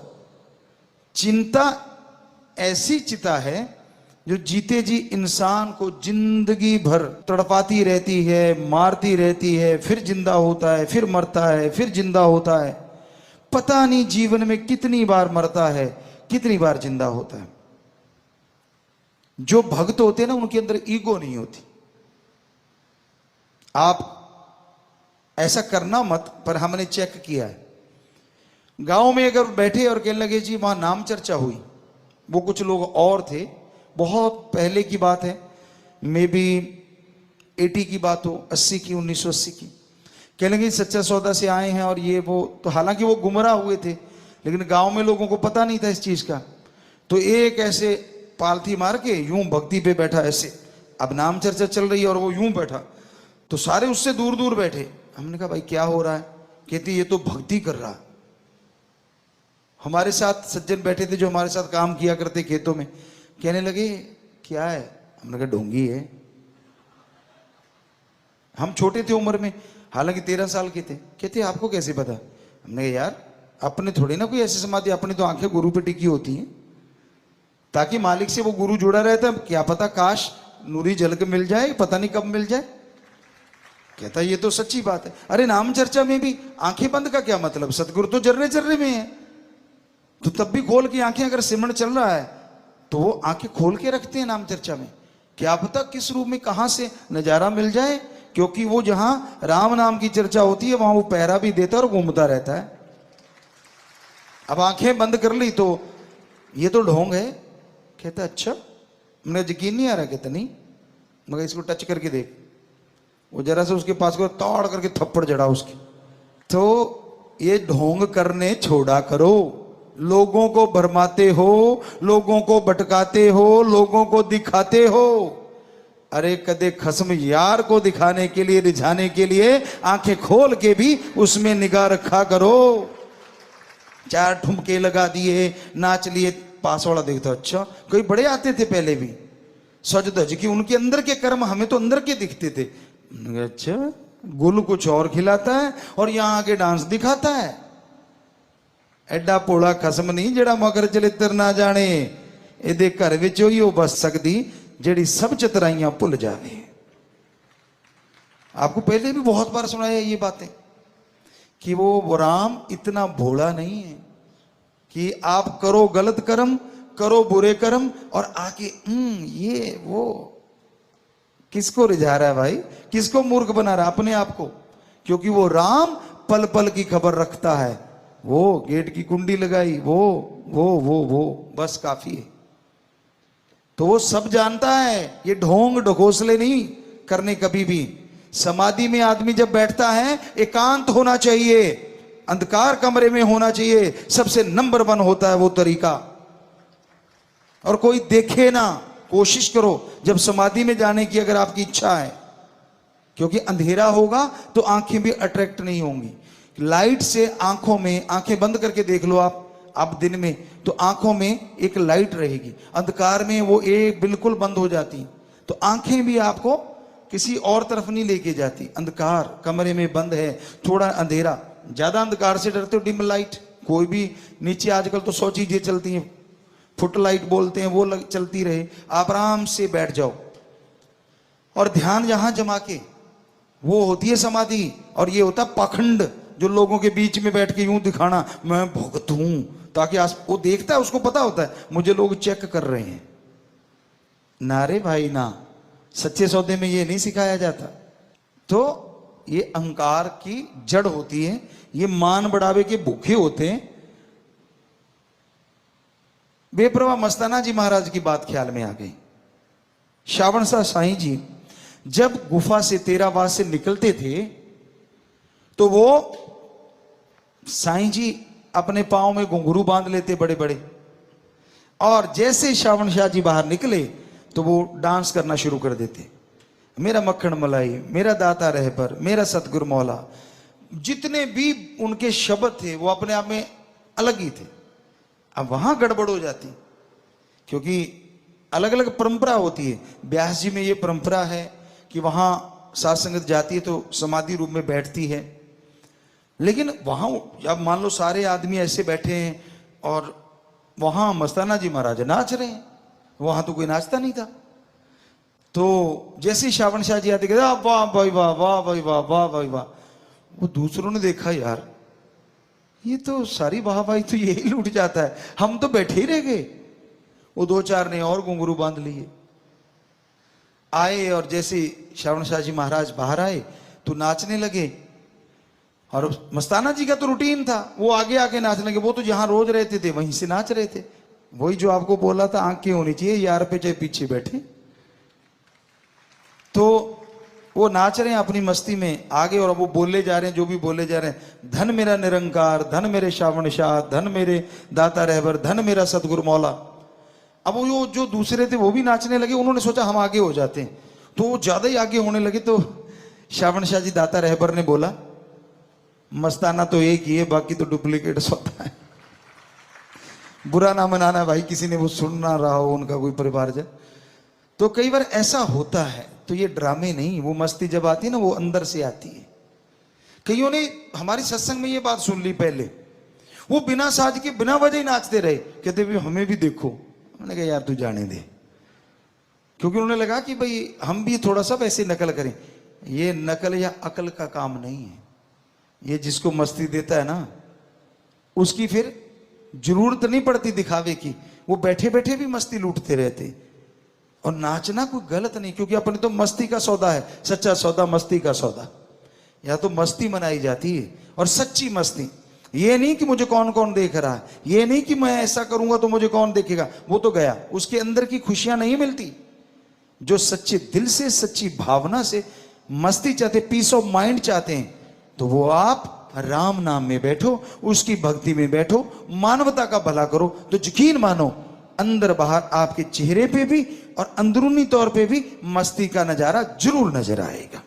चिंता ऐसी चिता है जो जीते जी इंसान को जिंदगी भर तड़पाती रहती है, मारती रहती है, फिर जिंदा होता है, फिर मरता है, फिर जिंदा होता है। पता नहीं जीवन में कितनी बार मरता है, कितनी बार जिंदा होता है। जो भक्त होते हैं ना, उनके अंदर ईगो नहीं होती। आप ऐसा करना मत, पर हमने चेक किया है। गांव में अगर बैठे और कहने लगे जी वहां नाम चर्चा हुई, वो कुछ लोग और थे, बहुत पहले की बात है, मे बी 80 की बात हो, 80 की, 1980 की, कहने लगे सच्चा सौदा से आए हैं और ये वो। तो हालांकि वो गुमराह हुए थे, लेकिन गांव में लोगों को पता नहीं था इस चीज का। तो एक ऐसे पालथी मार के यूं भक्ति पे बैठा ऐसे, अब नाम चर्चा चल रही है और वो यूं बैठा, तो सारे उससे दूर दूर बैठे। हमने कहा भाई क्या हो रहा है? कहती ये तो भक्ति कर रहा। हमारे साथ सज्जन बैठे थे जो हमारे साथ काम किया करते खेतों में, कहने लगे क्या है? हमने कहा ढोंगी है। हम छोटे थे उम्र में, हालांकि 13 साल के थे। कहते आपको कैसे पता? हमने कहा यार अपने थोड़ी ना कोई ऐसी समाधि, अपनी तो आंखें गुरु पे टिकी होती हैं, ताकि मालिक से वो गुरु जुड़ा रहता है। क्या पता काश नूरी जल के मिल जाए, पता नहीं कब मिल जाए। कहता ये तो सच्ची बात है। अरे नाम चर्चा में भी आंखें बंद का क्या मतलब? सतगुरु तो जर्रे जर्रे में है, तो तब भी खोल की आंखें, अगर सिमरन चल रहा है तो वो आंखें खोल के रखते हैं नाम चर्चा में। क्या पता किस रूप में कहां से नजारा मिल जाए, क्योंकि वो जहां राम नाम की चर्चा होती है वहां वो पहरा भी देता है और घूमता रहता है। अब आंखें बंद कर ली तो ये तो ढोंग है। कहता अच्छा, मुझे यकीन नहीं आ रहा। कहता नहीं, मगर इसको टच करके देख। वो जरा से उसके पास को तोड़ करके थप्पड़ जड़ा उसकी। तो ये ढोंग करने छोड़ा करो, लोगों को भरमाते हो, लोगों को भटकाते हो, लोगों को दिखाते हो। अरे कदे खस्म यार को दिखाने के लिए, रिझाने के लिए आंखें खोल के भी उसमें निगाह रखा करो। 4 ठुमके लगा दिए, नाच लिए, पास वाला देखता अच्छा कोई बड़े आते थे पहले भी सज धज की, उनके अंदर के कर्म हमें तो अंदर के दिखते थे। अच्छा गुल कुछ और खिलाता है और यहां आके डांस दिखाता है। एडा पोला खसम नहीं जेड़ा मगर चलित्र ना जाने, एदे घर विच ही बस सकती जेड़ी सब चतराइयां भुल जावे। आपको पहले भी बहुत बार सुनाया ये बातें कि वो राम इतना भोला नहीं है कि आप करो गलत कर्म, करो बुरे कर्म और आके ये वो। किसको रिझा रहा है भाई, किसको मूर्ख बना रहा है? अपने आप को। क्योंकि वो राम पल पल की खबर रखता है। वो गेट की कुंडी लगाई, वो बस काफी है। तो वो सब जानता है। ये ढोंग ढकोसले नहीं करने कभी भी। समाधि में आदमी जब बैठता है एकांत होना चाहिए, अंधकार कमरे में होना चाहिए। सबसे नंबर 1 होता है वो तरीका। और कोई देखे ना, कोशिश करो जब समाधि में जाने की अगर आपकी इच्छा है, क्योंकि अंधेरा होगा तो आंखें भी अट्रैक्ट नहीं होंगी। लाइट से आंखों में, आंखें बंद करके देख लो आप दिन में तो आंखों में एक लाइट रहेगी, अंधकार में वो एक बिल्कुल बंद हो जाती। तो आंखें भी आपको किसी और तरफ नहीं लेके जाती। अंधकार कमरे में बंद है, थोड़ा अंधेरा, ज्यादा अंधकार से डरते हो, डिम लाइट। कोई भी नीचे आजकल तो 100 चीजें चलती हैं, फुट लाइट बोलते हैं, वो चलती रहे। आप आराम से बैठ जाओ और ध्यान यहां जमा के, वो होती है समाधि। और ये होता पाखंड, जो लोगों के बीच में बैठ के यूं दिखाना मैं भक्त हूं, ताकि वो देखता है, उसको पता होता है मुझे लोग चेक कर रहे हैं। ना रे भाई ना, सच्चे सौदे में ये नहीं सिखाया जाता। तो ये अहंकार की जड़ होती है, ये मान बढ़ावे के भूखे होते हैं। बेप्रवाह मस्ताना जी महाराज की बात ख्याल में आ गई। श्रावण शाह साईं जी जब गुफा से तेरावास से निकलते थे तो वो साईं जी अपने पांव में घुंघरू बांध लेते बड़े बड़े, और जैसे श्रावण शाह जी बाहर निकले तो वो डांस करना शुरू कर देते। मेरा मक्खन मलाई, मेरा दाता रहबर, मेरा सतगुरु मौला, जितने भी उनके शब्द थे वो अपने आप में अलग ही थे। अब वहां गड़बड़ हो जाती, क्योंकि अलग अलग परंपरा होती है। ब्यास जी में ये परंपरा है कि वहां साध संगत जाती है तो समाधि रूप में बैठती है। लेकिन वहां अब मान लो सारे आदमी ऐसे बैठे हैं और वहां मस्ताना जी महाराज नाच रहे हैं, वहां तो कोई नाचता नहीं था। तो जैसे ही श्रावण शाह जी आते कहते वाह भाई वाह, वाह भाई वाह, वाह भाई वाह। वो दूसरों ने देखा यार ये तो सारी वाह भाई तो यही लूट जाता है, हम तो बैठे ही रह गए। वो 2-4 ने और घुंघरू बांध लिए। आए और जैसे श्रावण शाह जी महाराज बाहर आए तो नाचने लगे। और मस्ताना जी का तो रूटीन था, वो आगे आके नाचने लगे। वो तो जहां रोज रहते थे वहीं से नाच रहे थे। वही जो आपको बोला था, आंखें होनी चाहिए यार पे चाहे पीछे बैठे। तो वो नाच रहे हैं अपनी मस्ती में आगे, और वो बोले जा रहे हैं जो भी बोले जा रहे हैं, धन मेरा निरंकार, धन मेरे श्रावण शाह, धन मेरे दाता रहबर, धन मेरा सतगुरु मौला। अब वो जो दूसरे थे वो भी नाचने लगे। उन्होंने सोचा हम आगे हो जाते हैं, तो वो ज्यादा ही आगे होने लगे। तो श्रावण शाह जी दाता रहबर ने बोला मस्ताना तो एक ही है, बाकी तो डुप्लीकेट होता है। बुरा ना मनाना भाई, किसी ने वो सुन ना रहा हो, उनका कोई परिवारजन। तो कई बार ऐसा होता है। तो ये ड्रामे नहीं, वो मस्ती जब आती है ना वो अंदर से आती है। कईयों ने हमारी सत्संग में ये बात सुन ली पहले, वो बिना साज के बिना वजह ही नाचते रहे। कहते भी हमें भी देखो। मैंने कहा यार तू जाने दे, क्योंकि उन्होंने लगा कि भाई हम भी थोड़ा सा वैसे नकल करें। ये नकल या अकल का काम नहीं है। ये जिसको मस्ती देता है ना उसकी फिर जरूरत नहीं पड़ती दिखावे की, वो बैठे बैठे भी मस्ती लूटते रहते। और नाचना कोई गलत नहीं, क्योंकि अपने तो मस्ती का सौदा है, सच्चा सौदा मस्ती का सौदा। या तो मस्ती मनाई जाती है, और सच्ची मस्ती। ये नहीं कि मुझे कौन कौन देख रहा है, ये नहीं कि मैं ऐसा करूंगा तो मुझे कौन देखेगा, वो तो गया। उसके अंदर की खुशियां नहीं मिलती। जो सच्चे दिल से, सच्ची भावना से मस्ती चाहते, पीस ऑफ माइंड चाहते हैं, तो वो आप राम नाम में बैठो, उसकी भक्ति में बैठो, मानवता का भला करो, तो यकीन मानो अंदर बाहर आपके चेहरे पे भी और अंदरूनी तौर पे भी मस्ती का नजारा जरूर नजर आएगा।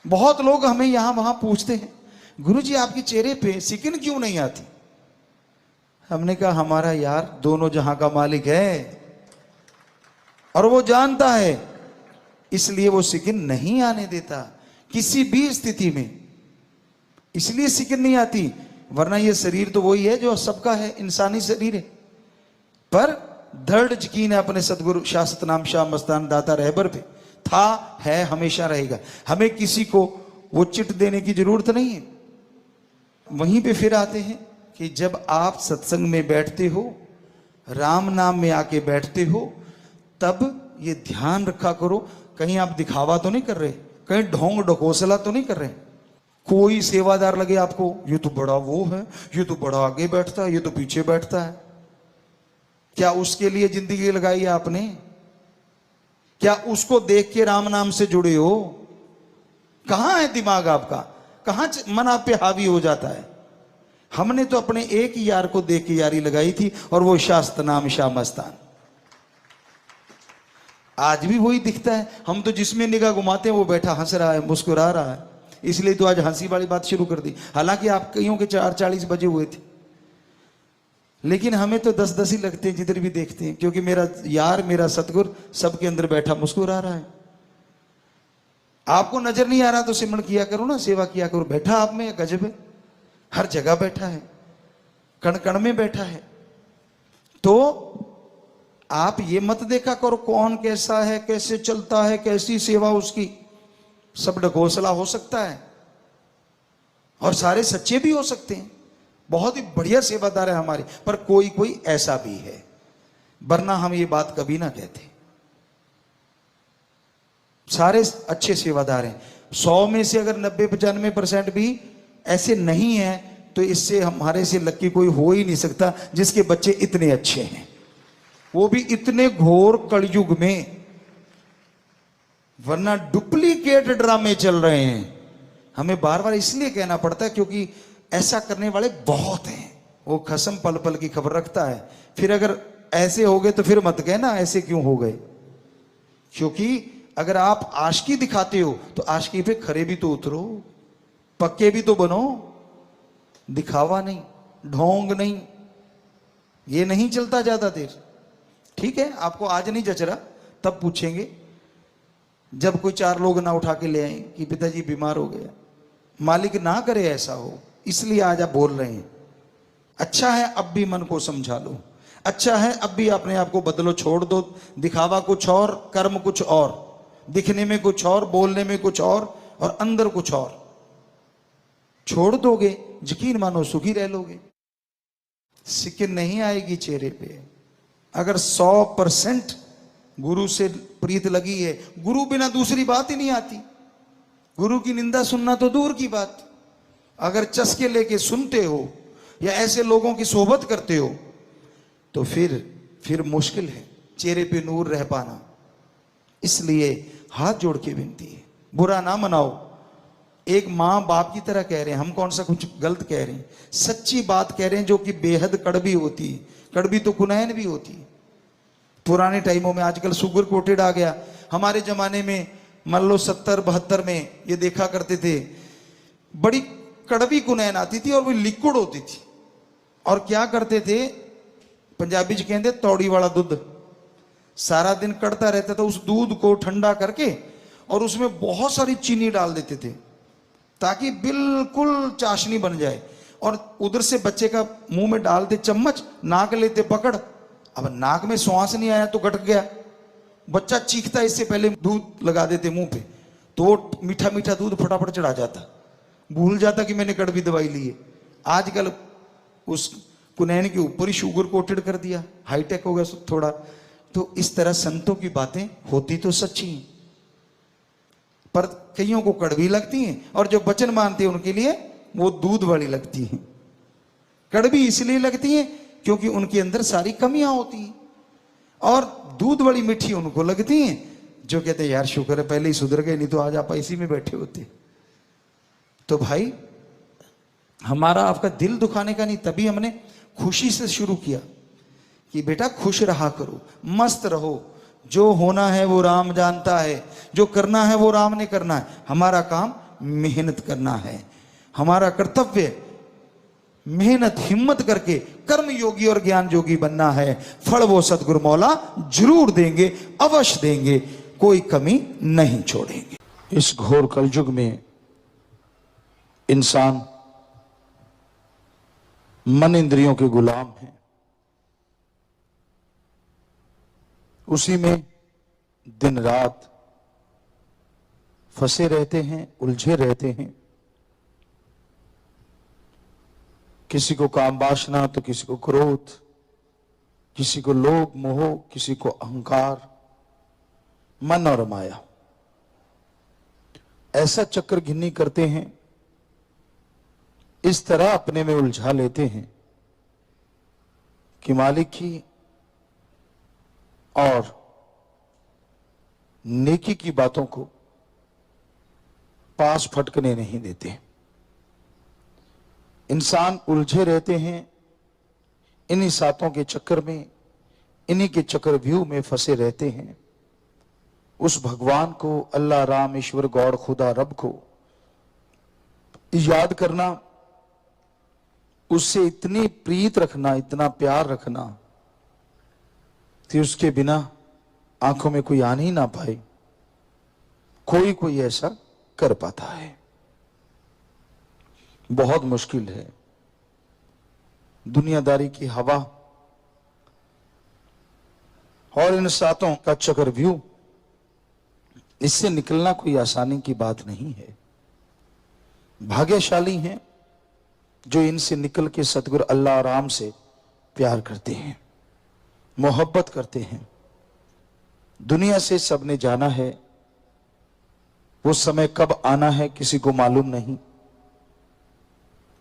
बहुत लोग हमें यहां वहां पूछते हैं, गुरुजी आपके चेहरे पे सिकिन क्यों नहीं आती? हमने कहा हमारा यार दोनों जहां का मालिक है और वो जानता है, इसलिए वो सिकिन नहीं आने देता किसी भी स्थिति में, इसलिए सिकिन नहीं आती। वरना ये शरीर तो वही है जो सबका है, इंसानी शरीर है, पर दृढ़ यकीन है अपने सदगुरु शाश्वत नाम शाह मस्तान दाता रहबर पे, था, है, हमेशा रहेगा। हमें किसी को वो चिट देने की जरूरत नहीं है। वहीं पे फिर आते हैं कि जब आप सत्संग में बैठते हो, राम नाम में आके बैठते हो, तब ये ध्यान रखा करो कहीं आप दिखावा तो नहीं कर रहे, कहीं ढोंग ढकोसला तो नहीं कर रहे। कोई सेवादार लगे आपको, ये तो बड़ा वो है, ये तो बड़ा आगे बैठता है, ये तो पीछे बैठता है। क्या उसके लिए जिंदगी लगाई है आपने? क्या उसको देख के राम नाम से जुड़े हो? कहां है दिमाग आपका? कहां मन आप पे हावी हो जाता है? हमने तो अपने एक ही यार को देख के यारी लगाई थी, और वो शाश्वत नाम शाह मस्तान। आज भी वही दिखता है। हम तो जिसमें निगाह घुमाते हैं वो बैठा हंस रहा है, मुस्कुरा रहा है, इसलिए तो आज हंसी वाली बात शुरू कर दी। हालांकि आप कईयों के 4:40 बजे हुए थे, लेकिन हमें तो 10-10 ही लगते हैं जिधर भी देखते हैं, क्योंकि मेरा यार, मेरा सतगुर सबके अंदर बैठा मुस्कुरा रहा है। आपको नजर नहीं आ रहा तो सिमरन किया करो ना, सेवा किया करो। बैठा आप में गजब है, हर जगह बैठा है, कण कण में बैठा है। तो आप ये मत देखा करो कौन कैसा है, कैसे चलता है, कैसी सेवा उसकी। सब ढकोसला हो सकता है और सारे सच्चे भी हो सकते हैं, बहुत ही बढ़िया सेवादार है हमारे, पर कोई कोई ऐसा भी है, वरना हम ये बात कभी ना कहते। सारे अच्छे सेवादार हैं। 100 में से अगर 90-95% भी ऐसे नहीं है, तो इससे हमारे से लक्की कोई हो ही नहीं सकता जिसके बच्चे इतने अच्छे हैं, वो भी इतने घोर कलयुग में। वरना डुप्लीकेट ड्रामे चल रहे हैं। हमें बार बार इसलिए कहना पड़ता है क्योंकि ऐसा करने वाले बहुत हैं। वो खसम पल पल की खबर रखता है। फिर अगर ऐसे हो गए तो फिर मत कहना ऐसे क्यों हो गए, क्योंकि अगर आप आशिकी दिखाते हो तो आशिकी पे खरे भी तो उतरो, पक्के भी तो बनो। दिखावा नहीं, ढोंग नहीं, ये नहीं चलता ज्यादा देर। ठीक है, आपको आज नहीं जच रहा, तब पूछेंगे जब कोई 4 लोग ना उठा के ले आए कि पिताजी बीमार हो गया। मालिक ना करे ऐसा हो, इसलिए आज आप बोल रहे हैं। अच्छा है अब भी मन को समझा लो, अच्छा है अब भी अपने आप को बदलो, छोड़ दो दिखावा कुछ और, कर्म कुछ और, दिखने में कुछ और, बोलने में कुछ और अंदर कुछ और। छोड़ दोगे, यकीन मानो सुखी रह लोगे। सिकिन नहीं आएगी चेहरे पे। अगर 100% गुरु से प्रीत लगी है, गुरु बिना दूसरी बात ही नहीं आती। गुरु की निंदा सुनना तो दूर की बात, अगर चस्के लेके सुनते हो या ऐसे लोगों की सोबत करते हो तो फिर मुश्किल है चेहरे पे नूर रह पाना। इसलिए हाथ जोड़ के विनती है, बुरा ना मनाओ। एक माँ बाप की तरह कह रहे हैं, हम कौन सा कुछ गलत कह रहे हैं, सच्ची बात कह रहे हैं जो कि बेहद कड़वी होती है। कड़वी तो कुनैन भी होती है। पुराने टाइमों में, आजकल शुगर कोटेड आ गया, हमारे जमाने में मान लो 70-72 में ये देखा करते थे, बड़ी कड़वी कुनैन आती थी और वो लिक्विड होती थी। और क्या करते थे, पंजाबी च कहते तौड़ी वाला दूध, सारा दिन कड़ता रहता था। उस दूध को ठंडा करके और उसमें बहुत सारी चीनी डाल देते थे ताकि बिल्कुल चाशनी बन जाए। और उधर से बच्चे का मुंह में डालते चम्मच, नाक लेते पकड़। अब नाक में श्वास नहीं आया तो गट गया, बच्चा चीखता, इससे पहले दूध लगा देते मुंह पे, तो वो मीठा मीठा दूध फटाफट चढ़ा जाता, भूल जाता कि मैंने कड़वी दवाई ली है। आजकल उस कुनैन के ऊपर ही शुगर कोटेड कर दिया, हाईटेक हो गया थोड़ा। तो इस तरह संतों की बातें होती तो सच्ची हैं, पर कईयों को कड़वी लगती हैं, और जो वचन मानते हैं उनके लिए वो दूध वाली लगती हैं। कड़वी इसलिए लगती हैं क्योंकि उनके अंदर सारी कमियां होती हैं, और दूध वाली मीठी उनको लगती हैं जो कहते यार शुक्र है पहले ही सुधर गए, नहीं तो आज आप इसी में बैठे होते। तो भाई हमारा आपका दिल दुखाने का नहीं, तभी हमने खुशी से शुरू किया कि बेटा खुश रहा करो, मस्त रहो, जो होना है वो राम जानता है, जो करना है वो राम ने करना है। हमारा काम मेहनत करना है, हमारा कर्तव्य मेहनत हिम्मत करके कर्म योगी और ज्ञान योगी बनना है। फल वो सतगुरु मौला जरूर देंगे, अवश्य देंगे, कोई कमी नहीं छोड़ेंगे। इस घोर कलयुग में इंसान मन इंद्रियों के गुलाम है, उसी में दिन रात फंसे रहते हैं, उलझे रहते हैं। किसी को काम वासना तो किसी को क्रोध, किसी को लोभ मोह, किसी को अहंकार, मन और माया, ऐसा चक्र घिन्नी करते हैं। इस तरह अपने में उलझा लेते हैं कि मालिक की और नेकी की बातों को पास फटकने नहीं देते। इंसान उलझे रहते हैं, इन्हीं सातों के चक्कर में, इन्हीं के चक्रव्यूह में फंसे रहते हैं। उस भगवान को, अल्लाह राम ईश्वर गॉड खुदा रब को याद करना, उससे इतनी प्रीत रखना, इतना प्यार रखना कि उसके बिना आंखों में कोई आने ही ना पाए। कोई ऐसा कर पाता है, बहुत मुश्किल है। दुनियादारी की हवा और इन सातों का चक्रव्यूह, इससे निकलना कोई आसानी की बात नहीं है। भाग्यशाली हैं जो इनसे निकल के सतगुरु अल्लाह राम से प्यार करते हैं, मोहब्बत करते हैं। दुनिया से सबने जाना है, वो समय कब आना है किसी को मालूम नहीं।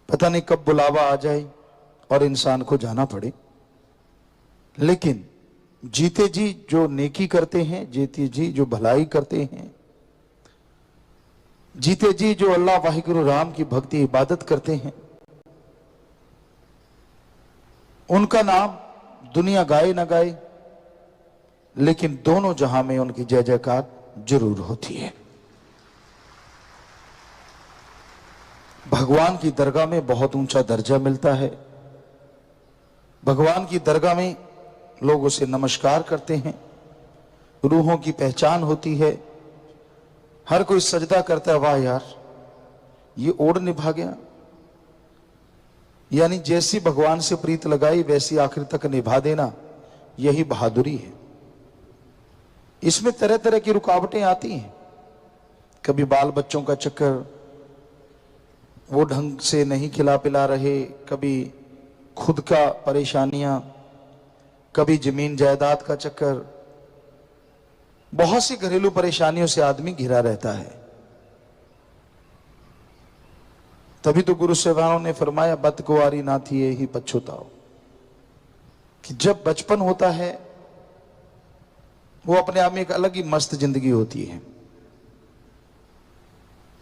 पता नहीं कब बुलावा आ जाए और इंसान को जाना पड़े। लेकिन जीते जी जो नेकी करते हैं, जीते जी जो भलाई करते हैं, जीते जी जो अल्लाह वाहिगुरु राम की भक्ति इबादत करते हैं, उनका नाम दुनिया गाए ना गाए, लेकिन दोनों जहां में उनकी जय जयकार जरूर होती है। भगवान की दरगाह में बहुत ऊंचा दर्जा मिलता है। भगवान की दरगाह में लोग उसे नमस्कार करते हैं, रूहों की पहचान होती है। हर कोई सजदा करता है, वाह यार ये ओढ़ निभा गया। यानी जैसी भगवान से प्रीत लगाई वैसी आखिर तक निभा देना, यही बहादुरी है। इसमें तरह तरह की रुकावटें आती हैं। कभी बाल बच्चों का चक्कर, वो ढंग से नहीं खिला पिला रहे, कभी खुद का परेशानियां, कभी जमीन जायदाद का चक्कर, बहुत सी घरेलू परेशानियों से आदमी घिरा रहता है। तभी तो गुरु साहिबानों ने फरमाया, बदकुआरी ना थी यही पछुताओ, कि जब बचपन होता है वो अपने आप में एक अलग ही मस्त जिंदगी होती है।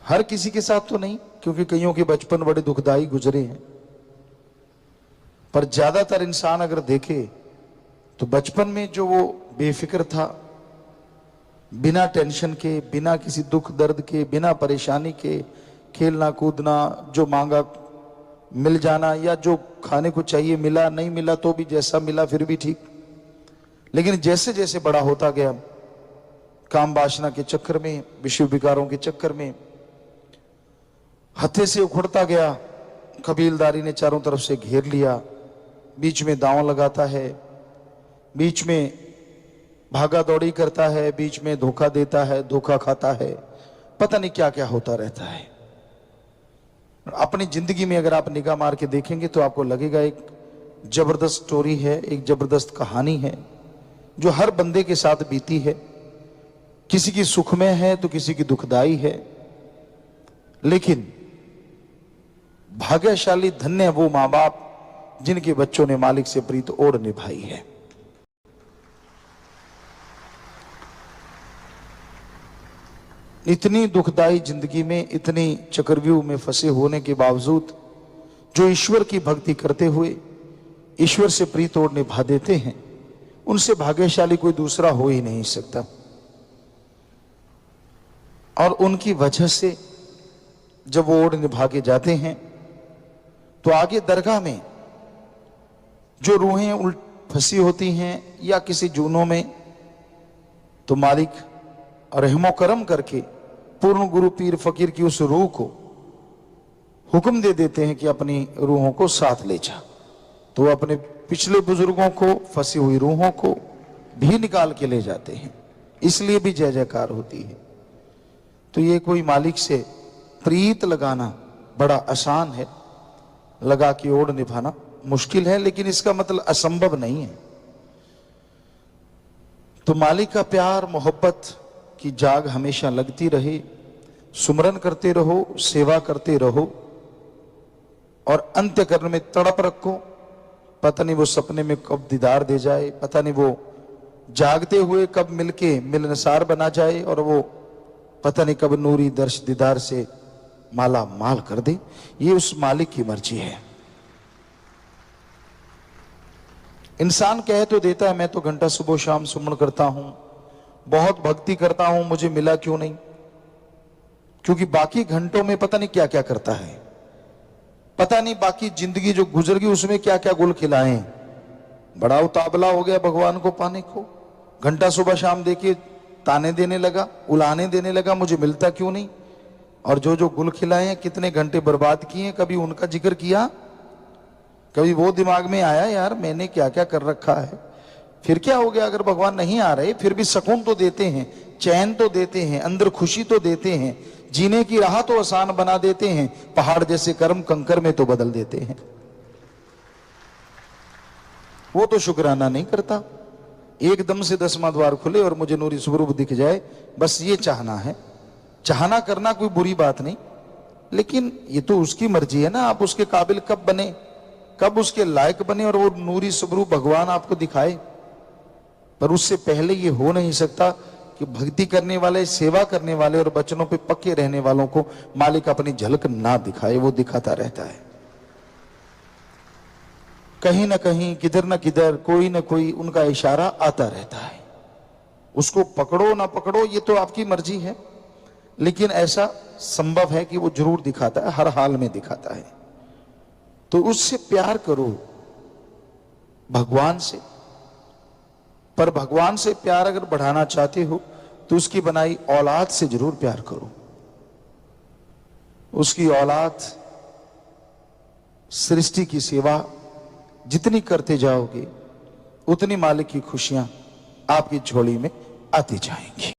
हर किसी के साथ तो नहीं, क्योंकि कईयों के बचपन बड़े दुखदाई गुजरे हैं, पर ज्यादातर इंसान अगर देखे तो बचपन में जो वो बेफिक्र था, बिना टेंशन के, बिना किसी दुख दर्द के, बिना परेशानी के, खेलना कूदना, जो मांगा मिल जाना, या जो खाने को चाहिए मिला, नहीं मिला तो भी जैसा मिला फिर भी ठीक। लेकिन जैसे जैसे बड़ा होता गया, काम वासना के चक्कर में, विषय विकारों के चक्कर में हत्थे से उखड़ता गया। कबीलदारी ने चारों तरफ से घेर लिया, बीच में दांव लगाता है, बीच में भागा दौड़ी करता है, बीच में धोखा देता है, धोखा खाता है, पता नहीं क्या क्या होता रहता है। अपनी जिंदगी में अगर आप निगाह मार के देखेंगे तो आपको लगेगा एक जबरदस्त स्टोरी है, एक जबरदस्त कहानी है जो हर बंदे के साथ बीती है। किसी की सुखमय है तो किसी की दुखदाई है, लेकिन भाग्यशाली धन्य वो मां बाप जिनके बच्चों ने मालिक से प्रीत ओढ़ निभाई है। इतनी दुखदाई जिंदगी में, इतनी चक्रव्यूह में फंसे होने के बावजूद जो ईश्वर की भक्ति करते हुए ईश्वर से प्रीत और निभा देते हैं, उनसे भाग्यशाली कोई दूसरा हो ही नहीं सकता। और उनकी वजह से जब वो ओढ़ निभा के जाते हैं तो आगे दरगाह में जो रूहें उल्ट फंसी होती हैं या किसी जूनों में, तो मालिक रहमो करम करके पूर्ण गुरु पीर फकीर की उस रूह को हुक्म दे देते हैं कि अपनी रूहों को साथ ले जा। तो वो अपने पिछले बुजुर्गों को, फंसी हुई रूहों को भी निकाल के ले जाते हैं, इसलिए भी जय जयकार होती है। तो ये कोई मालिक से प्रीत लगाना बड़ा आसान है, लगा के ओढ़ निभाना मुश्किल है, लेकिन इसका मतलब असंभव नहीं है। तो मालिक का प्यार मोहब्बत की जाग हमेशा लगती रहे, सुमरन करते रहो, सेवा करते रहो और अंत्यकरण में तड़प रखो। पता नहीं वो सपने में कब दीदार दे जाए, पता नहीं वो जागते हुए कब मिलके मिलनसार बना जाए और वो पता नहीं कब नूरी दर्श दीदार से माला माल कर दे। ये उस मालिक की मर्जी है। इंसान कह तो देता है मैं तो घंटा सुबह शाम सुमन करता हूं, बहुत भक्ति करता हूं, मुझे मिला क्यों नहीं? क्योंकि बाकी घंटों में पता नहीं क्या क्या करता है, पता नहीं बाकी जिंदगी जो गुजर गई उसमें क्या क्या गुल खिलाए। बड़ा उतावला हो गया भगवान को पाने को, घंटा सुबह शाम देखिए ताने देने लगा, उलाने देने लगा, मुझे मिलता क्यों नहीं? और जो जो गुल खिलाए हैं, कितने घंटे बर्बाद किए, कभी उनका जिक्र किया? कभी वो दिमाग में आया यार मैंने क्या क्या कर रखा है? फिर क्या हो गया अगर भगवान नहीं आ रहे? फिर भी सुकून तो देते हैं, चैन तो देते हैं, अंदर खुशी तो देते हैं, जीने की राह तो आसान बना देते हैं, पहाड़ जैसे कर्म कंकर में तो बदल देते हैं। वो तो शुक्राना नहीं करता। एकदम से 10वां द्वार खुले और मुझे नूरी स्वरूप दिख जाए, बस ये चाहना है। चाहना करना कोई बुरी बात नहीं, लेकिन ये तो उसकी मर्जी है ना, आप उसके काबिल कब बने, कब उसके लायक बने और वो नूरी स्वरूप भगवान आपको दिखाए। पर उससे पहले ये हो नहीं सकता कि भक्ति करने वाले, सेवा करने वाले और वचनों पे पक्के रहने वालों को मालिक अपनी झलक ना दिखाए। वो दिखाता रहता है, कहीं ना कहीं, किधर ना किधर, कोई ना कोई उनका इशारा आता रहता है। उसको पकड़ो ना पकड़ो ये तो आपकी मर्जी है, लेकिन ऐसा संभव है कि वो जरूर दिखाता है, हर हाल में दिखाता है। तो उससे प्यार करो, भगवान से। पर भगवान से प्यार अगर बढ़ाना चाहते हो तो उसकी बनाई औलाद से जरूर प्यार करो। उसकी औलाद, सृष्टि की सेवा जितनी करते जाओगे उतनी मालिक की खुशियां आपकी झोली में आती जाएंगी।